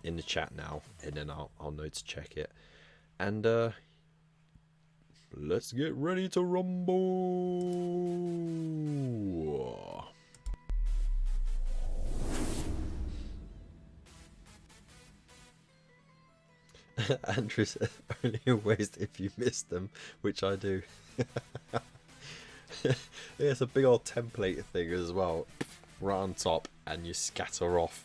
in the chat now, and then I'll know to check it. And let's get ready to rumble. Andrew said only a waste if you missed them, which I do. Yeah, it's a big old template thing as well, right on top, and you scatter off.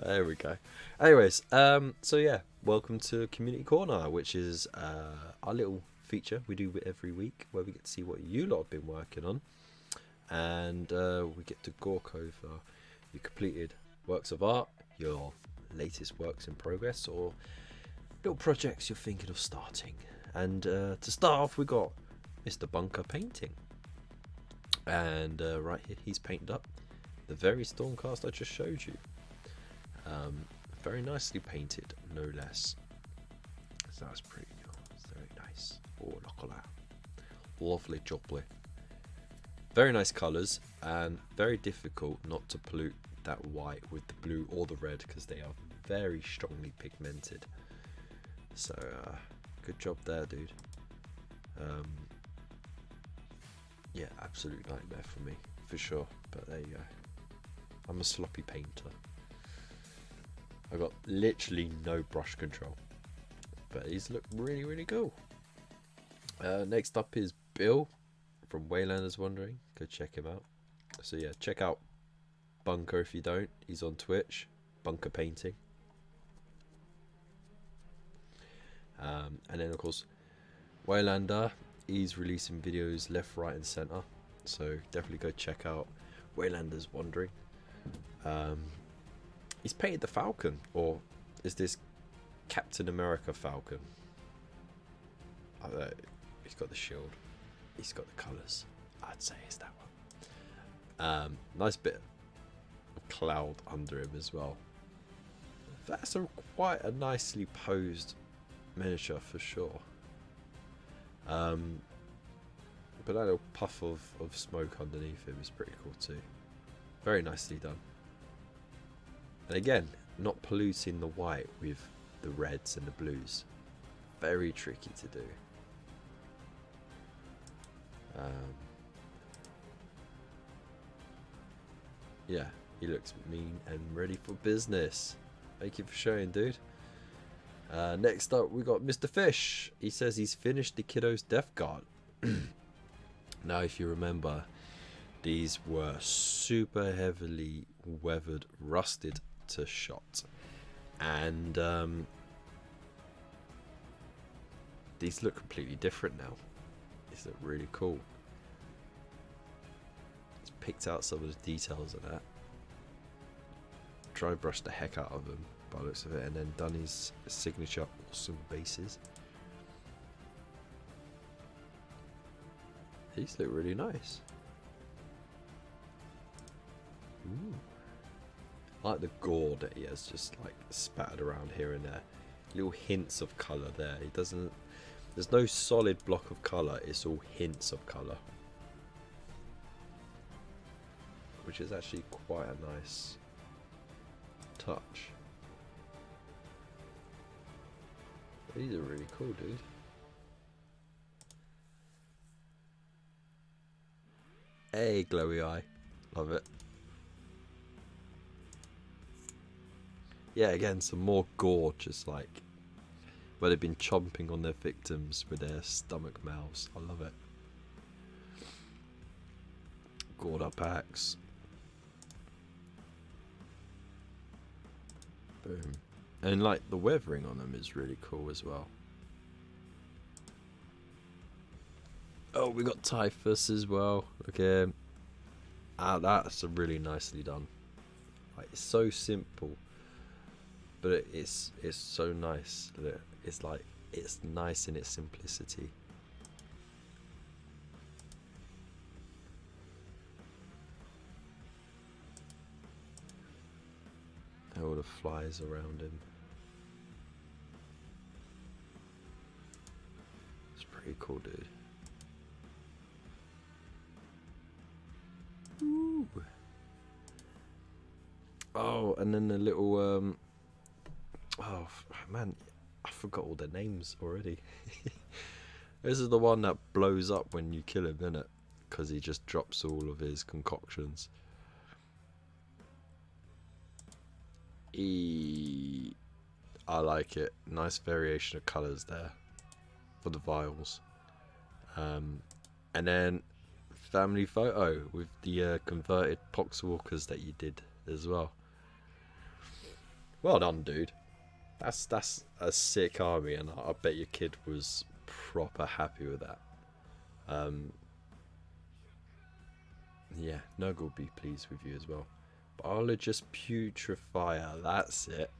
There we go. Anyways, so yeah, welcome to Community Corner, which is our little feature we do every week where we get to see what you lot have been working on, and we get to gawk over your completed works of art, your latest works in progress, or little projects you're thinking of starting. And to start off, we got Mr. Bunker painting, and right here he's painted up the very Stormcast I just showed you. Very nicely painted, no less. So that's pretty cool. It's very nice. Oh, look at that. Lovely jubbly. Very nice colours, and very difficult not to pollute that white with the blue or the red, because they are very strongly pigmented. So good job there, dude. Yeah, absolute nightmare for me, for sure, but there you go. I'm a sloppy painter. I got literally no brush control, but these look really, really cool. Next up is Bill from Waylanders Wondering. Go check him out. So yeah, check out Bunker if you don't. He's on Twitch, Bunker Painting. And then of course Waylander, he's releasing videos left, right and centre, so definitely go check out Waylanders Wondering. He's painted the Falcon, or is this Captain America Falcon? He's got the shield. he's got the colours. I'd say it's that one. Nice bit of cloud under him as well. That's quite a nicely posed miniature for sure. But that little puff of smoke underneath him is pretty cool too. Very nicely done. And again, not polluting the white with the reds and the blues. Very tricky to do. Yeah, he looks mean and ready for business. Thank you for showing, dude. Next up, we got Mr. Fish. He says he's finished the kiddo's death guard. Now, if you remember, these were super heavily weathered, rusted to shot. And these look completely different now. These look really cool. It's picked out some of the details of that. Dry brushed the heck out of them by the looks of it, and then done his signature awesome bases. These look really nice. Ooh. I like the gore that he has just like spattered around here and there. Little hints of colour there. He doesn't. There's no solid block of colour. It's all hints of colour, which is actually quite a nice touch. These are really cool, dude. Hey, glowy eye. Love it. Yeah, again, some more gore, just like where they've been chomping on their victims with their stomach mouths. I love it. Gored up axe. Boom. And like the weathering on them is really cool as well. Oh, we got Typhus as well. Look at him. Ah, that's really nicely done. Like, it's so simple, but it's so nice. It's like, it's nice in its simplicity. All the flies around him. It's pretty cool, dude. Ooh. Oh, and then the little oh man, I forgot all their names already. This is the one that blows up when you kill him, isn't it? Because he just drops all of his concoctions. I like it. Nice variation of colours there for the vials. And then family photo with the converted poxwalkers that you did as well. Well done, dude. That's a sick army, and I bet your kid was proper happy with that. Yeah, Nug will be pleased with you as well. Biologist Putrefier, that's it.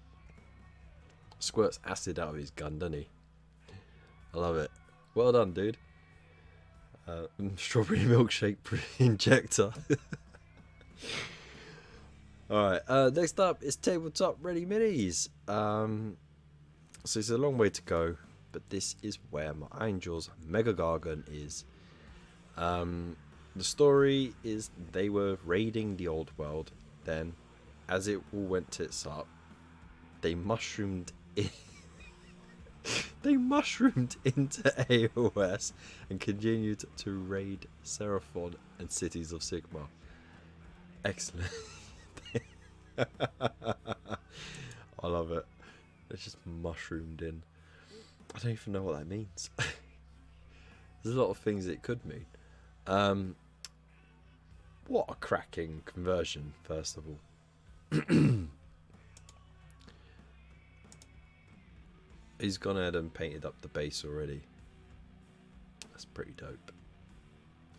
Squirts acid out of his gun, doesn't he? I love it. Well done, dude. Strawberry milkshake injector. Alright, next up is Tabletop Ready Minis. So it's a long way to go, but this is where my Angel's Mega Gargan is. The story is they were raiding the old world. Then, as it all went tits up, they mushroomed in. They mushroomed into AOS and continued to raid Seraphon and Cities of Sigma. Excellent. I love it. They just mushroomed in. I don't even know what that means. There's a lot of things it could mean. What a cracking conversion, first of all. He's gone ahead and painted up the base already. That's pretty dope.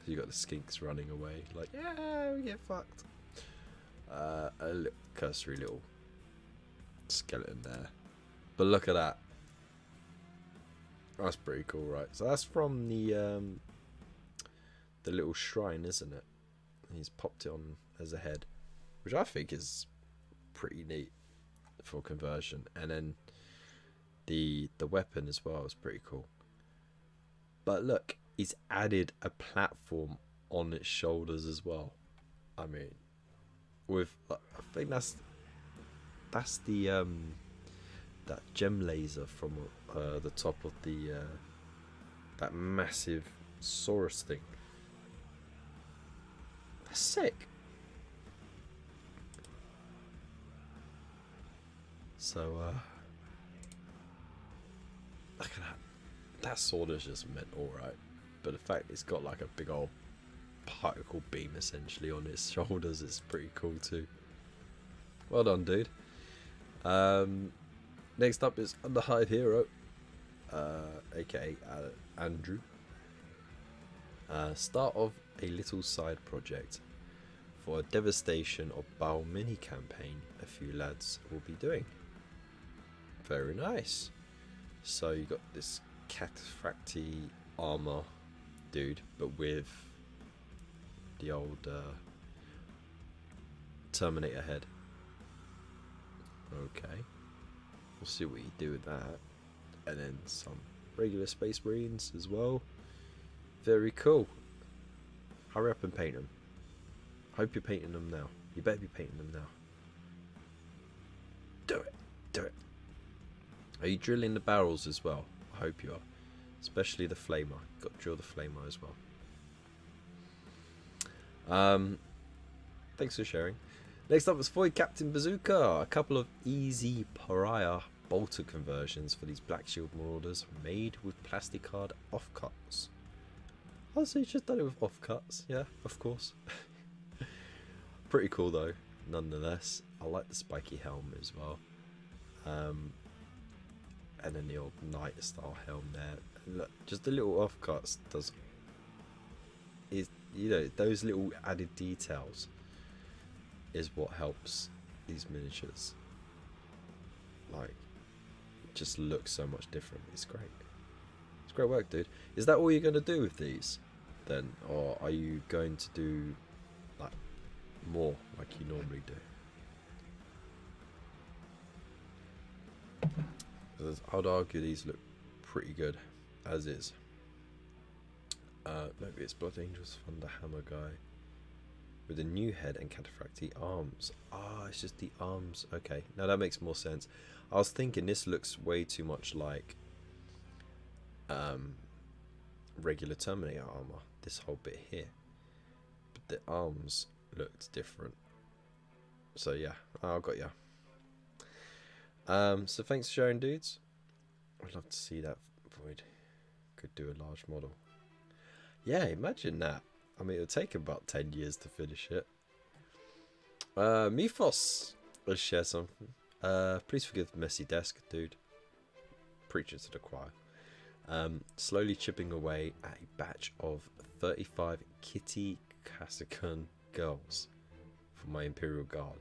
So you got the skinks running away, like, yeah, we get fucked. A little cursory little skeleton there. But look at that. That's pretty cool, right? So that's from the the little shrine, isn't it? He's popped it on as a head, which I think is pretty neat for conversion. And then the weapon as well is pretty cool. But look, he's added a platform on its shoulders as well. I mean, with I think that's the that gem laser from the top of the that massive Saurus thing. That's sick. So look at that. That sword is just meant alright. But the fact it's got like a big old particle beam essentially on its shoulders is pretty cool too. Well done, dude. Next up is Underhive Hero, aka Andrew. Start of a little side project for a Devastation of Baal mini campaign a few lads will be doing. Very nice. So you got this cataphracty armor dude, but with the old Terminator head. Okay, we'll see what you do with that. And then some regular Space Marines as well. Very cool. Hurry up and paint them. Hope you're painting them now. You better be painting them now. Do it. Do it. Are you drilling the barrels as well? I hope you are. Especially the flamer. Got to drill the flamer as well. Thanks for sharing. Next up was Void Captain Bazooka. A couple of easy pariah bolter conversions for these Black Shield Marauders made with plastic card offcuts. Oh, so you just done it with offcuts? Yeah, of course. Pretty cool though, nonetheless. I like the spiky helmet as well. And then the old knight style helm there. And look, just the little offcuts is, you know, those little added details is what helps these miniatures like just look so much different. It's great. It's great work, dude. Is that all you're going to do with these then, or are you going to do like more like you normally do? I'd argue these look pretty good as is. Maybe it's Blood Angels Thunder Hammer guy with a new head and cataphracty arms. Ah, it's just the arms. Okay, now that makes more sense. I was thinking this looks way too much like regular Terminator armor, this whole bit here, but the arms looked different. So yeah, I got ya. So thanks for sharing, dudes. I'd love to see that Void could do a large model. Yeah, imagine that. I mean, it'll take about 10 years to finish it. Mythos, let's share something. Please forgive the messy desk, dude. Preaching to the choir. Slowly chipping away at a batch of 35 Kitty Cassican girls for my Imperial Guard.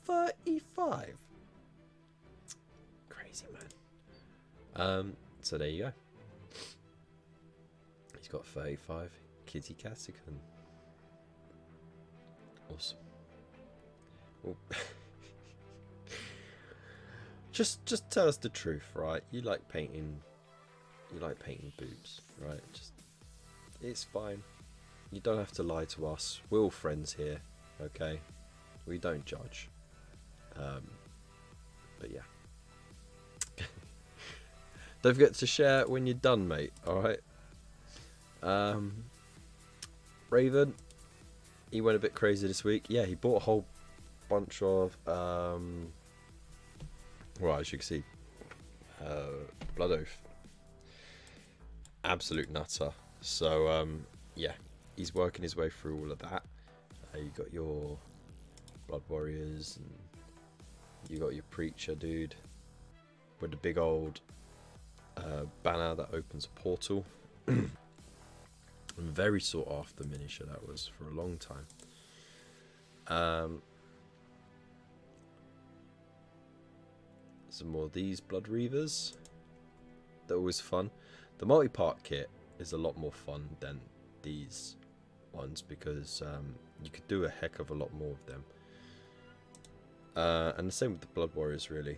35? Crazy, man. So there you go. He's got 35 Kitty Cassican. Awesome. Well, just tell us the truth, right? You like painting boobs, right? Just, it's fine. You don't have to lie to us. We're all friends here, okay? We don't judge. But yeah. Don't forget to share when you're done, mate. Alright. Raven, he went a bit crazy this week. Yeah, he bought a whole bunch of well, as you can see, Blood Oath. Absolute nutter. So yeah, he's working his way through all of that. You got your Blood Warriors, and you got your Preacher dude with the big old banner that opens a portal. Very sought after miniature that was for a long time. Some more of these Blood Reavers. They're always fun. The multi-part kit is a lot more fun than these ones because you could do a heck of a lot more of them. And the same with the Blood Warriors, really.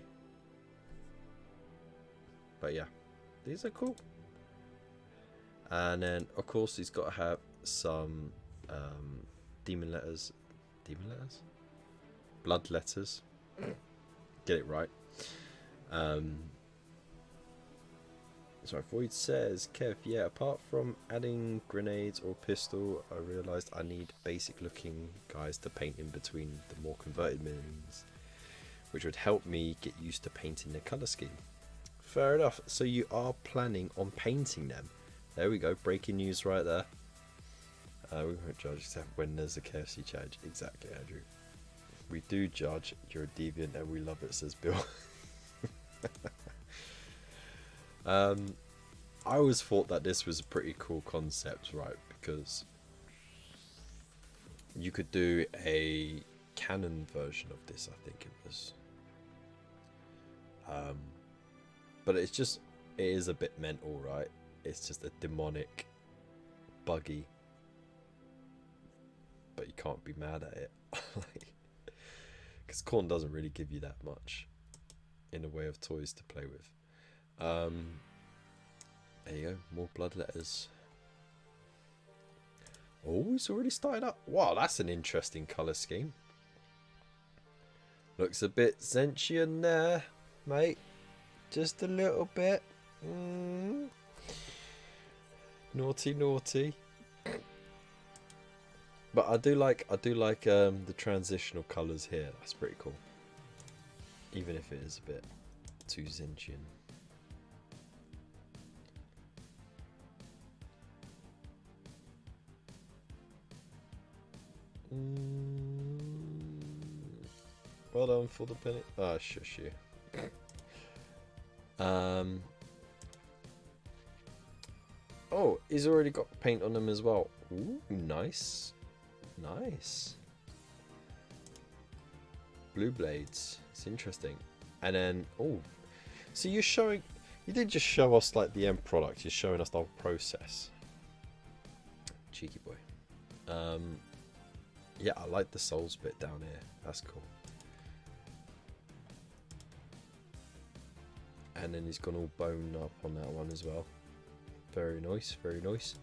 But yeah, these are cool. And then, of course, he's got to have some demon letters. Demon letters? Blood letters. Get it right. So Void says, Kev, yeah, apart from adding grenades or pistol, I realised I need basic looking guys to paint in between the more converted minions, which would help me get used to painting the colour scheme. Fair enough. So you are planning on painting them. There we go. Breaking news right there. We won't judge except when there's a KFC charge. Exactly, Andrew. We do judge. You're a deviant and we love it, says Bill. I always thought that this was a pretty cool concept, right? Because you could do a canon version of this, I think it was. But it is a bit mental, right? It's just a demonic, buggy, but you can't be mad at it. Because Corn doesn't really give you that much in the way of toys to play with. There you go, more blood letters. Oh, it's already started up. Wow, that's an interesting colour scheme. Looks a bit Zentian there, mate. Just a little bit. Naughty, naughty. But I do like the transitional colours here. That's pretty cool. Even if it is a bit too Zentian. Well done for the penny. Oh, shush you. Oh, he's already got paint on them as well. Ooh, nice. Nice. Blue blades. It's interesting. And then, oh, so you're showing, you didn't just show us like the end product, you're showing us the whole process. Cheeky boy. Yeah, I like the souls bit down here. That's cool. And then he's gone all boned up on that one as well. Very nice, very nice.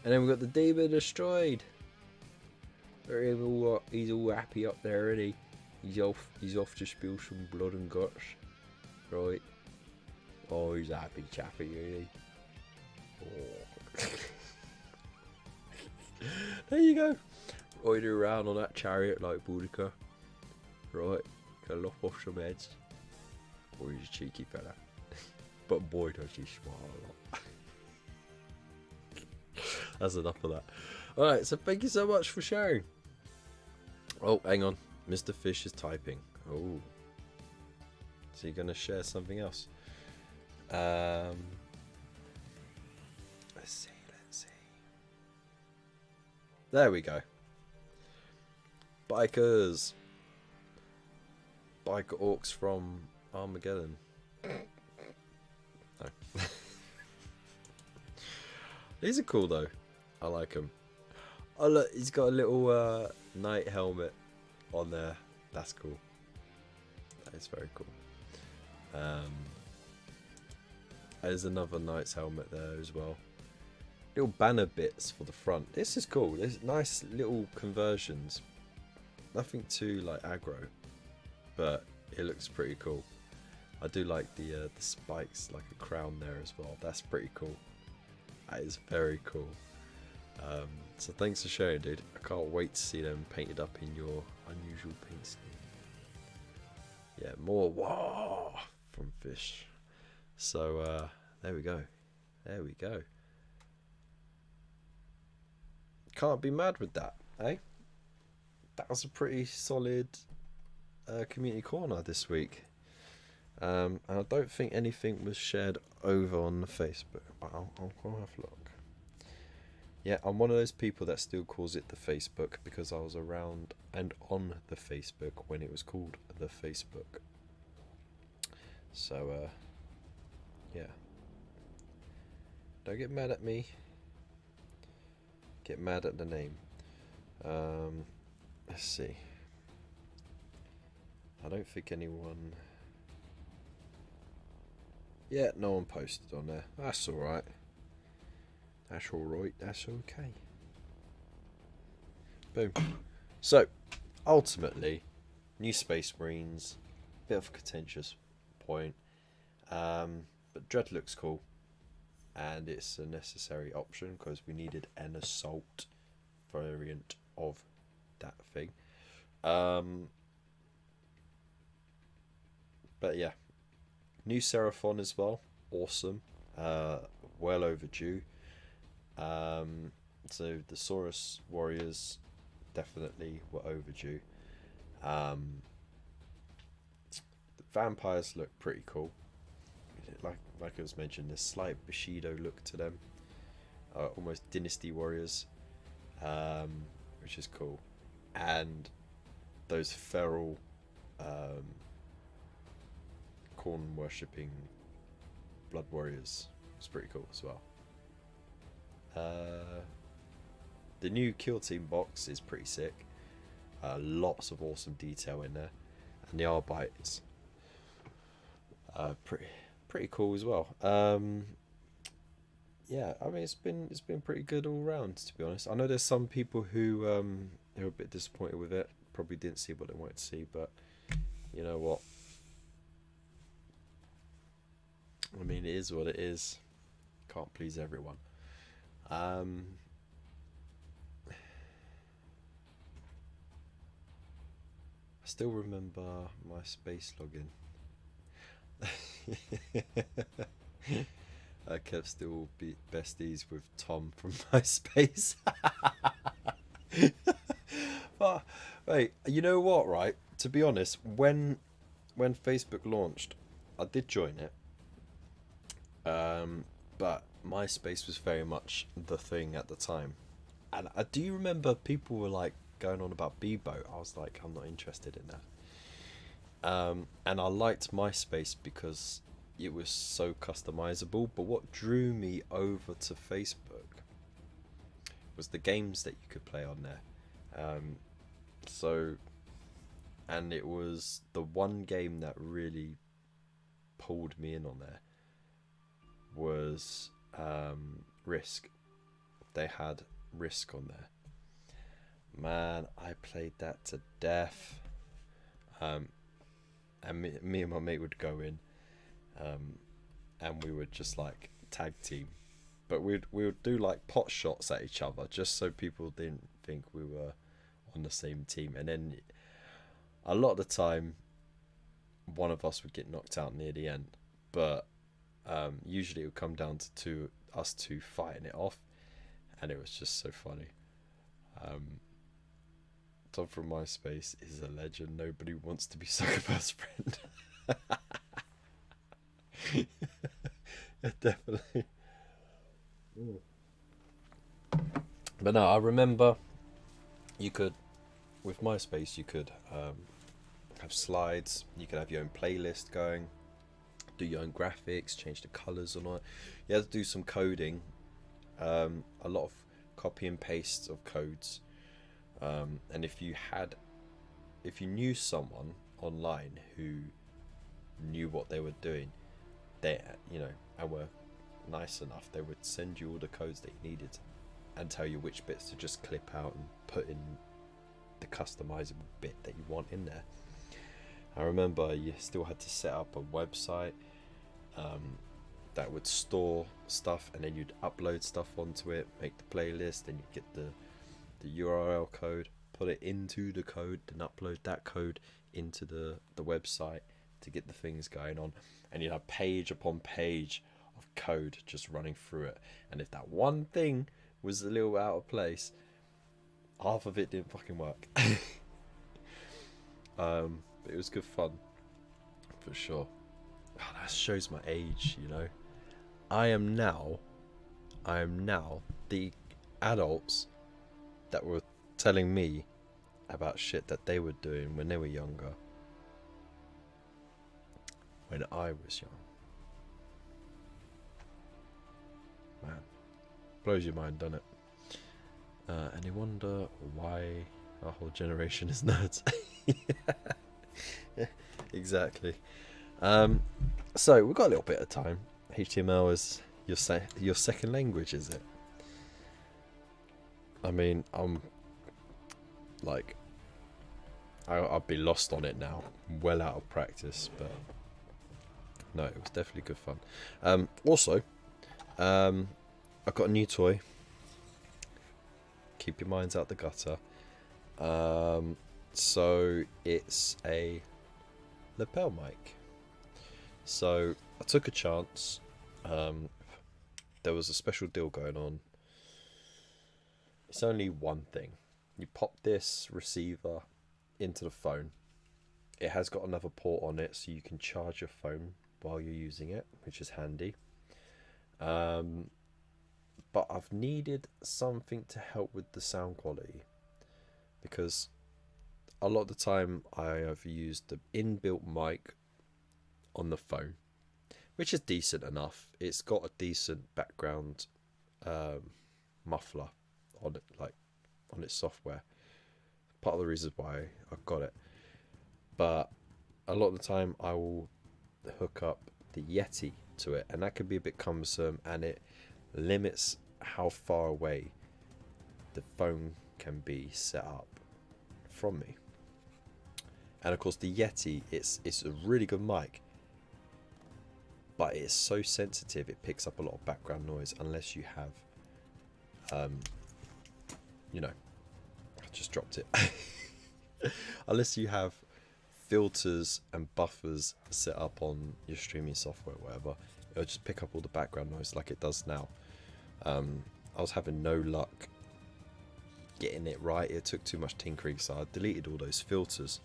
And then we've got the demon destroyed. He's all happy up there, isn't he? He's off to spill some blood and guts. Right. Oh, he's a happy chappy, isn't he? Oh. There you go. Riding around on that chariot like Boudica. Right. Gonna lop off some heads. Oh, he's a cheeky fella. But boy, does he smile a lot. That's enough of that. Alright, so thank you so much for sharing. Oh, hang on. Mr. Fish is typing. Oh. Is he going to share something else? Let's see. There we go. Bikers. Biker orcs from Armageddon. No. These are cool though. I like them. Oh look, he's got a little knight helmet on there. That's cool. That is very cool. There's another knight's helmet there as well. Little banner bits for the front. This is cool. There's nice little conversions. Nothing too like aggro, but it looks pretty cool. I do like the spikes, like a crown there as well. That's pretty cool. That is very cool. So thanks for sharing, dude. I can't wait to see them painted up in your unusual paint scheme. Yeah, more wow from Fish. So there we go. There we go. Can't be mad with that, eh? That was a pretty solid community corner this week. And I don't think anything was shared over on the Facebook, but I'll have a look. Yeah, I'm one of those people that still calls it the Facebook because I was around and on the Facebook when it was called the Facebook. So, yeah. Don't get mad at me. get mad at the name. Let's see. I don't think anyone... Yeah, no one posted on there. That's alright. That's alright. That's okay. Boom. So, ultimately, new Space Marines. Bit of a contentious point. But Dread looks cool. And it's a necessary option because we needed an assault variant of that thing. But yeah, new Seraphon as well, awesome, well overdue. So the Saurus warriors definitely were overdue. The vampires look pretty cool, like it was mentioned, this slight Bushido look to them, almost dynasty warriors, which is cool, and those feral corn worshipping blood warriors was pretty cool as well. The new Kill Team box is pretty sick. Lots of awesome detail in there, and the Arbites pretty cool as well. Yeah, I mean it's been pretty good all round, to be honest. I know there's some people who are a bit disappointed with it, probably didn't see what they wanted to see, but you know what? I mean, it is what it is. Can't please everyone. I still remember my space login. I kept still besties with Tom from MySpace. But wait, you know what? Right, to be honest, when Facebook launched, I did join it. But MySpace was very much the thing at the time, and I do remember people were like going on about Bebo. I was like, I'm not interested in that. And I liked MySpace because it was so customizable. But what drew me over to Facebook was the games that you could play on there. And it was the one game that really pulled me in on there was Risk. They had Risk on there. Man, I played that to death. And me and my mate would go in, and we would just like tag team, but we would do like pot shots at each other just so people didn't think we were on the same team. And then a lot of the time, one of us would get knocked out near the end, but usually it would come down to us two fighting it off, and it was just so funny. Tom from MySpace is a legend. Nobody wants to be Zuckerberg's friend. Yeah, definitely. But no, I remember you could, with MySpace, you could have slides. You could have your own playlist going, do your own graphics, change the colours on it. You had to do some coding, a lot of copy and paste of codes. And if you knew someone online who knew what they were doing, they, and were nice enough, they would send you all the codes that you needed and tell you which bits to just clip out and put in the customizable bit that you want in there. I remember you still had to set up a website that would store stuff, and then you'd upload stuff onto it, make the playlist, and you'd get the URL code, put it into the code, then upload that code into the website to get the things going on. And you'd have page upon page of code just running through it. And if that one thing was a little out of place, half of it didn't fucking work. But it was good fun, for sure. Oh, that shows my age, you know. I am now the adults that were telling me about shit that they were doing when they were younger, when I was young. Man, blows your mind, doesn't it? And you wonder why our whole generation is nerds. Yeah, exactly. So we've got a little bit of time. HTML is your second language, is it? I mean, I'm like, I'd be lost on it now, well out of practice, but no, it was definitely good fun. Also, I've got a new toy. Keep your minds out the gutter. So it's a lapel mic. So I took a chance. There was a special deal going on. It's only one thing. You pop this receiver into the phone. It has got another port on it, so you can charge your phone while you're using it, which is handy. But I've needed something to help with the sound quality, because a lot of the time I have used the inbuilt mic on the phone, which is decent enough. It's got a decent background muffler on it, like on its software. Part of the reason why I got it. But a lot of the time I will hook up the Yeti to it, and that can be a bit cumbersome, and it limits how far away the phone can be set up from me. And of course the Yeti, it's a really good mic, but it's so sensitive, it picks up a lot of background noise unless you have you know, I just dropped it. Unless you have filters and buffers set up on your streaming software or whatever, it'll just pick up all the background noise like it does now. I was having no luck getting it right. It took too much tinkering, so I deleted all those filters.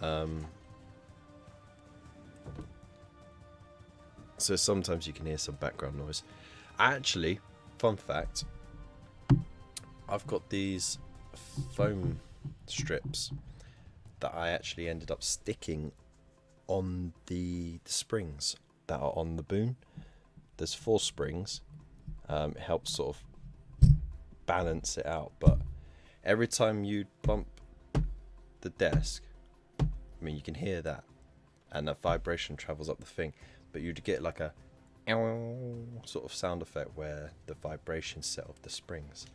So sometimes you can hear some background noise. Actually, fun fact, I've got these foam strips that I actually ended up sticking on the springs that are on the boom. There's 4 springs. It helps sort of balance it out, but every time you bump the desk, I mean, you can hear that, and that vibration travels up the thing, but you'd get like a sort of sound effect where the vibration set off the springs.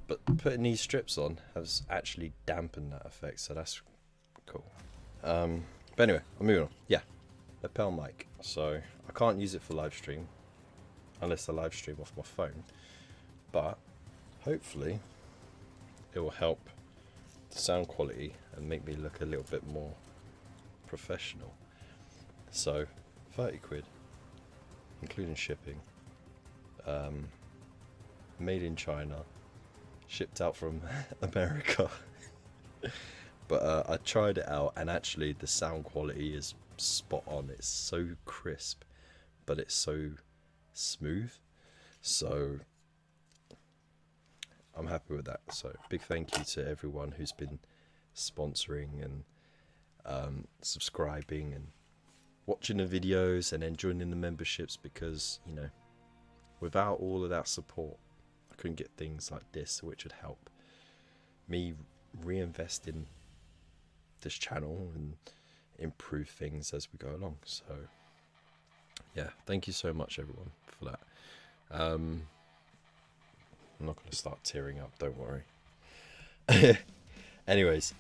But putting these strips on has actually dampened that effect, so that's cool. But anyway, I'm moving on. Yeah, lapel mic. So I can't use it for live stream unless I live stream off my phone, but hopefully it will help the sound quality and make me look a little bit more professional. So 30 quid, including shipping, made in China, shipped out from America. But I tried it out, and actually the sound quality is spot on. It's so crisp, but it's so smooth, so I'm happy with that. So big thank you to everyone who's been sponsoring and subscribing and watching the videos and then joining the memberships, because, you know, without all of that support I couldn't get things like this, which would help me reinvest in this channel and improve things as we go along. So yeah, thank you so much everyone for that. I'm not going to start tearing up, don't worry. Anyways,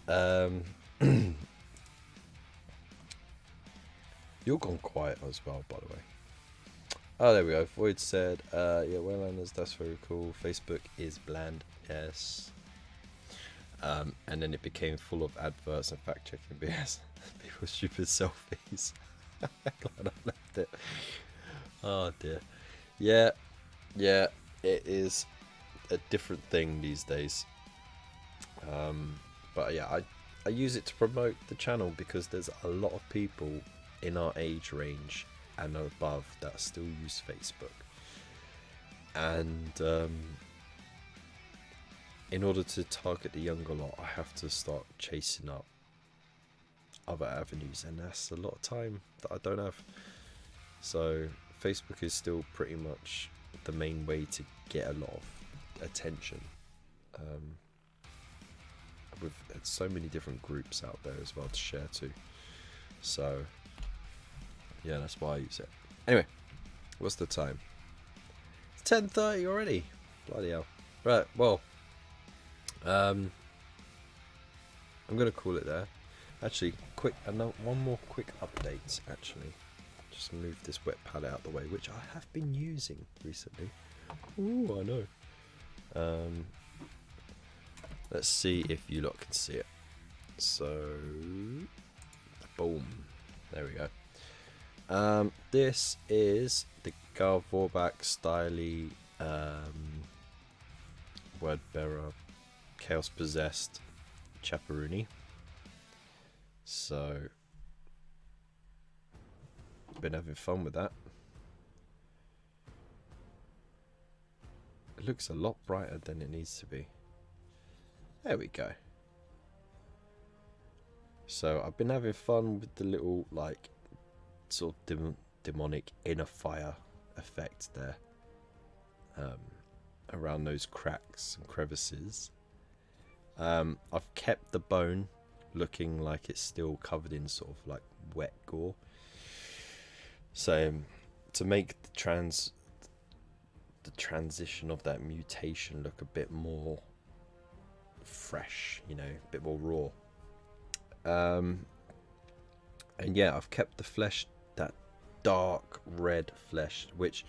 you're gone quiet as well, by the way. Oh, there we go. Void said, yeah, well, Anders, that's very cool. Facebook is bland. Yes. And then it became full of adverts and fact-checking BS. People's stupid selfies. Glad I left it. Oh, dear. Yeah, it is a different thing these days. But yeah, I use it to promote the channel because there's a lot of people in our age range and above that still use Facebook, and in order to target the younger lot, I have to start chasing up other avenues, and that's a lot of time that I don't have. So Facebook is still pretty much the main way to get a lot of attention. With so many different groups out there as well to share to. So yeah, that's why I use it. Anyway, what's the time? It's 10:30 already. Bloody hell. Right, well, I'm gonna call it there. Actually, one more quick update. Actually, just move this wet palette out the way, which I have been using recently. Ooh, I know. Let's see if you lot can see it. So, boom. There we go. This is the Garv Vorbak Styly Word Bearer Chaos Possessed Chaperoonie. So, been having fun with that. It looks a lot brighter than it needs to be. There we go. So I've been having fun with the little like sort of demonic inner fire effect there, around those cracks and crevices. I've kept the bone looking like it's still covered in sort of like wet gore. So to make the transition of that mutation look a bit more fresh, you know, a bit more raw. And yeah, I've kept the flesh, that dark red flesh, which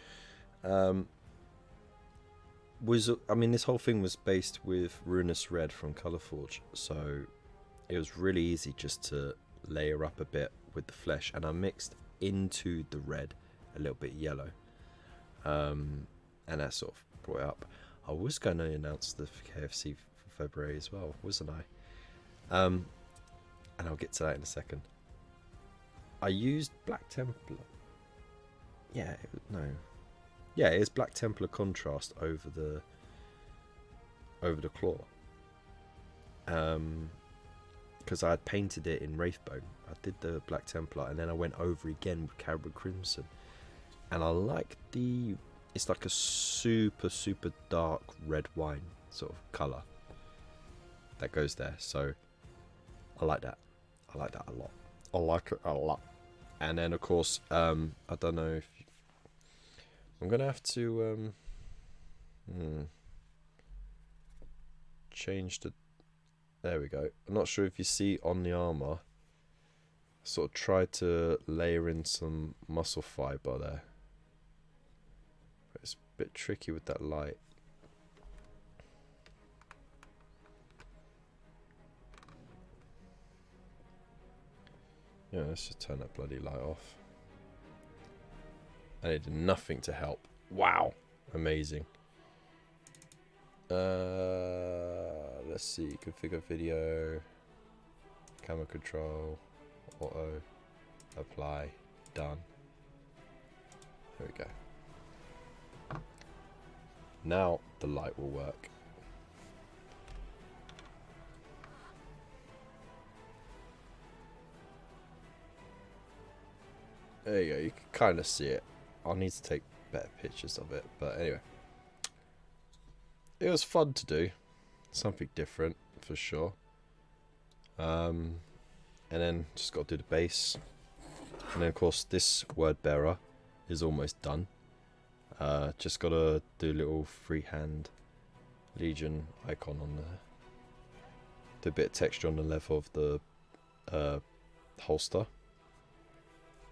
was, I mean, this whole thing was based with Ruinous Red from Colourforge, so it was really easy just to layer up a bit with the flesh, and I mixed into the red a little bit yellow, and that sort of brought it up. I was going to announce the KFC for February as well, wasn't I? And I'll get to that in a second. I used Black Templar. Yeah, yeah, it's Black Templar contrast over the claw. Because I had painted it in Wraithbone. I did the Black Templar, and then I went over again with Caribou Crimson, and I like it's like a super dark red wine sort of colour that goes there. So I like that. I like that a lot. I like it a lot. And then of course, I don't know if I'm gonna have to change the. There we go. I'm not sure if you see on the armor. I sort of tried to layer in some muscle fiber there, but it's a bit tricky with that light. Yeah, let's just turn that bloody light off. And it did nothing to help. Wow, amazing. Let's see, configure video, camera control, auto, apply, done. There we go. Now the light will work. There you go, you can kind of see it. I'll need to take better pictures of it, but anyway. It was fun to do. Something different, for sure. And then just got to do the base. And then of course this word bearer is almost done. Just got to do a little freehand Legion icon on there. Do a bit of texture on the level of the holster.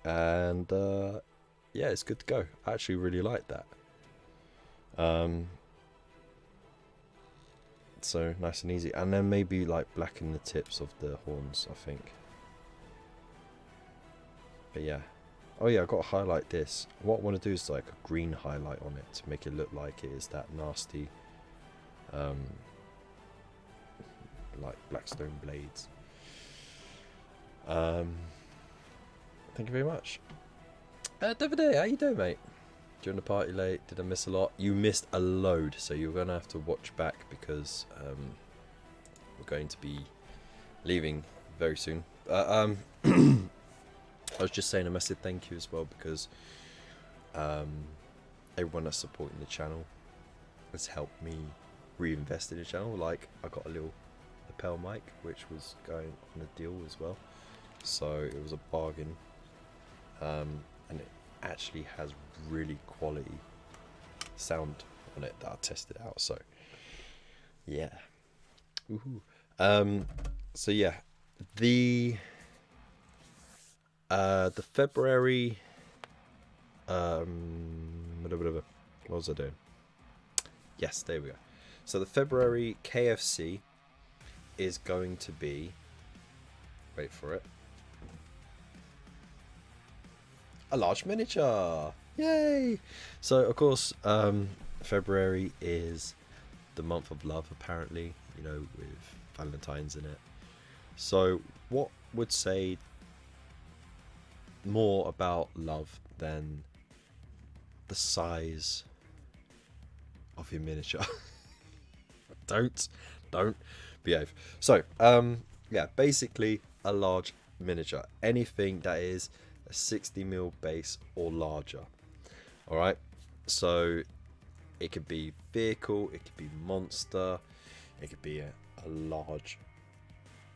And yeah, it's good to go. I actually really like that. So nice and easy. And then maybe like blacken the tips of the horns, I think. But yeah. Oh yeah, I've got to highlight this. What I want to do is like a green highlight on it to make it look like it is that nasty like Blackstone blades. Thank you very much. Davide, how you doing, mate? During the party late, did I miss a lot? You missed a load, so you're going to have to watch back because we're going to be leaving very soon. I was just saying a massive thank you as well because everyone that's supporting the channel has helped me reinvest in the channel. Like I got a little lapel mic which was going on a deal as well, so it was a bargain, and it actually has really quality sound on it that I tested out. So yeah. So yeah, the February what was I doing? Yes, there we go. So the February KFC is going to be, wait for it, a large miniature. Yay! So of course, February is the month of love, apparently, you know, with Valentine's in it. So what would say more about love than the size of your miniature? don't behave. So yeah, basically a large miniature, anything that is a 60mm base or larger. All right, so it could be vehicle, it could be monster, it could be a large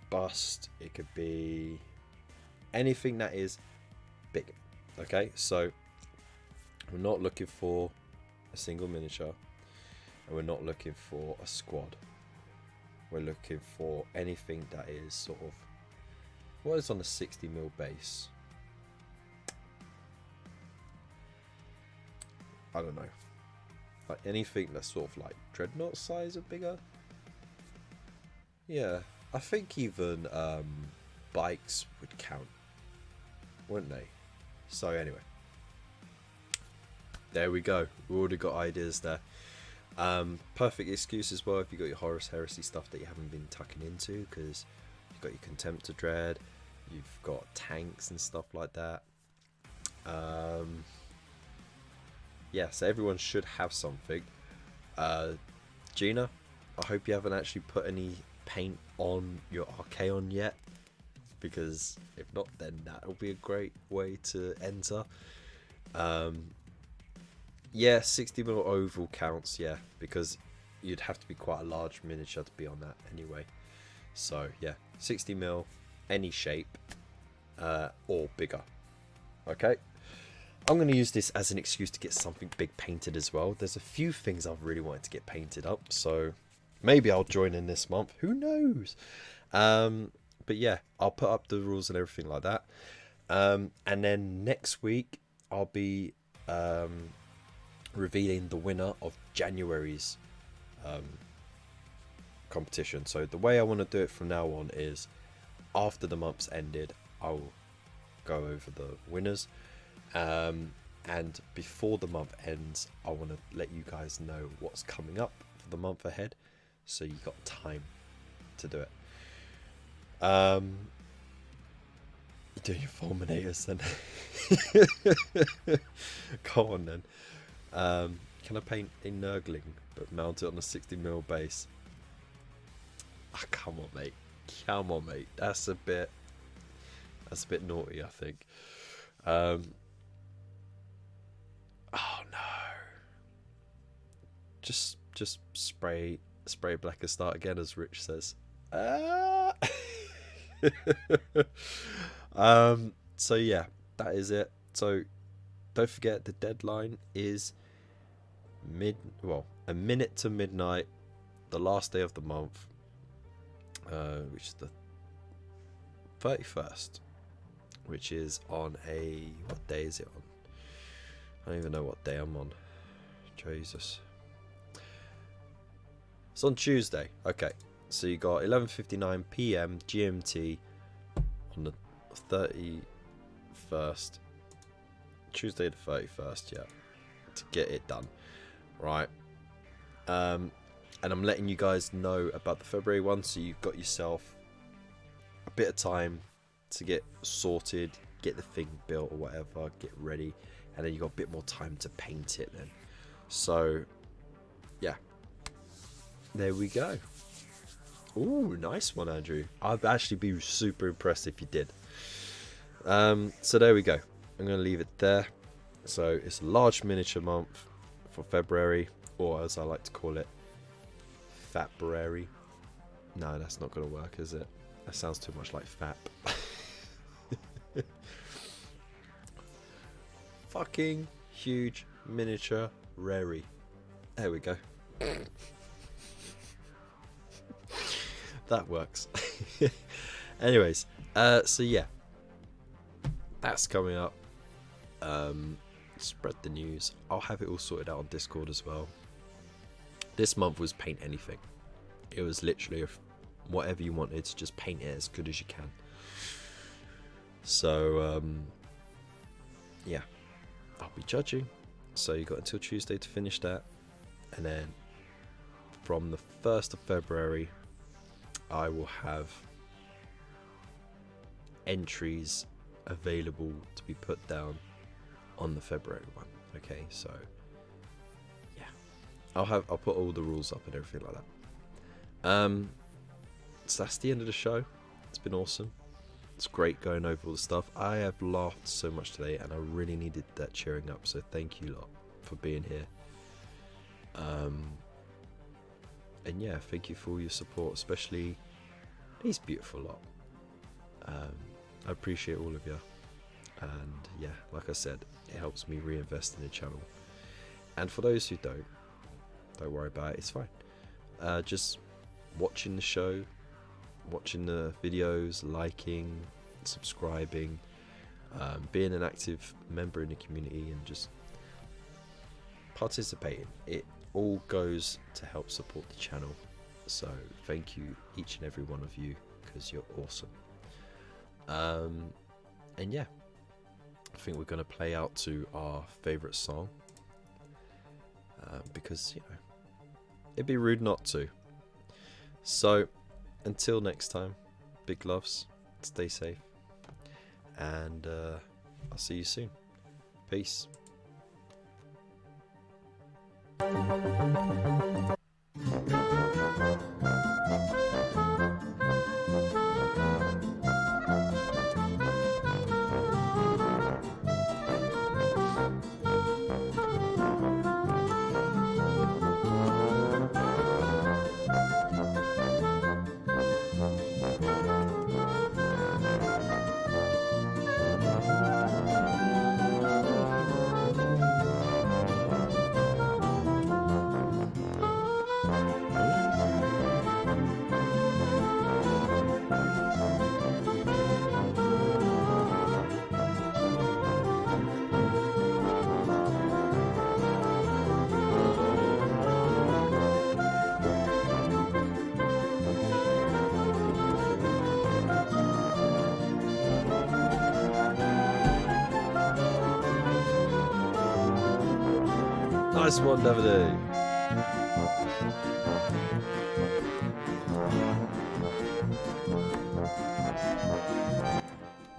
bust, it could be anything that is big. Okay, so we're not looking for a single miniature, and we're not looking for a squad. We're looking for anything that is sort of, what is on a 60mm base? I don't know. Like anything that's sort of like dreadnought size or bigger. Yeah, I think even bikes would count, wouldn't they? So anyway, there we go. We already got ideas there. Perfect excuse as well if you got your Horus Heresy stuff that you haven't been tucking into, because you've got your Contempt to Dread, you've got tanks and stuff like that. Yeah, so everyone should have something. Gina, I hope you haven't actually put any paint on your Archaon yet, because if not, then that'll be a great way to enter. Yeah, 60mm oval counts, yeah, because you'd have to be quite a large miniature to be on that anyway. So yeah, 60mm, any shape, or bigger. Okay, I'm going to use this as an excuse to get something big painted as well. There's a few things I've really wanted to get painted up, so maybe I'll join in this month, who knows. But yeah, I'll put up the rules and everything like that, and then next week I'll be revealing the winner of January's competition. So the way I want to do it from now on is, after the month's ended, I'll go over the winners, and before the month ends, I want to let you guys know what's coming up for the month ahead, so you got time to do it. You're doing your fulminators then. Go on then. Can I paint a Nurgling but mount it on a 60mm base? Oh, come on, mate. Come on, mate. That's a bit naughty, I think. Oh no. Just spray black and start again, as Rich says. So yeah, that is it. So don't forget, the deadline is a minute to midnight, the last day of the month, which is the 31st, which is on what day is it on? I don't even know what day I'm on. Jesus. It's on Tuesday. Okay, so you got 11:59 PM GMT on the 31st, Tuesday the 31st, yeah, to get it done, right? And I'm letting you guys know about the February one, so you've got yourself a bit of time to get sorted, get the thing built or whatever, get ready, and then you got a bit more time to paint it then. So yeah, there we go. Ooh, nice one, Andrew. I'd actually be super impressed if you did. So there we go. I'm going to leave it there. So it's a large miniature month for February, or as I like to call it, February. No, that's not going to work, is it? That sounds too much like fap. Fucking huge miniature rary. There we go. That works. Anyways, so yeah, that's coming up. Spread the news. I'll have it all sorted out on Discord as well. This month was paint anything. It was literally whatever you wanted, just paint it as good as you can. So yeah, I'll be judging. So you got until Tuesday to finish that, and then from the 1st of February I will have entries available to be put down on the February one. Okay, so yeah, I'll put all the rules up and everything like that. So that's the end of the show. It's been awesome. It's great going over all the stuff. I have laughed so much today, and I really needed that cheering up. So thank you lot for being here. And yeah, thank you for all your support, especially these beautiful lot. I appreciate all of you. And yeah, like I said, it helps me reinvest in the channel. And for those who don't worry about it, it's fine. Just watching the show, watching the videos, liking, subscribing, being an active member in the community, and just participating. It all goes to help support the channel. So thank you, each and every one of you, because you're awesome. And yeah, I think we're going to play out to our favourite song, because, you know, it'd be rude not to. So until next time, big loves, stay safe, and I'll see you soon. Peace. Nice one, Davide.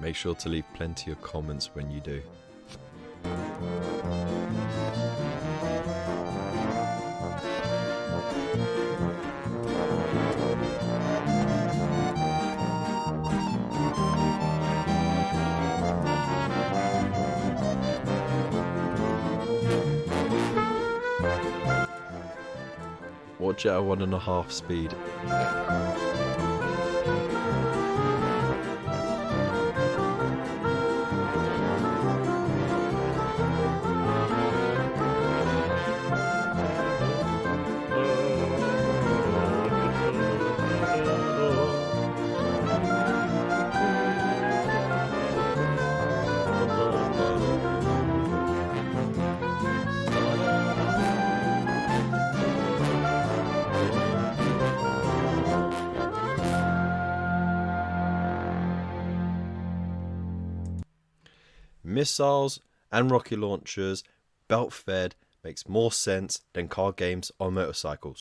Make sure to leave plenty of comments when you do. Watch it at 1.5 speed. Missiles and rocket launchers, belt fed, makes more sense than car games on motorcycles.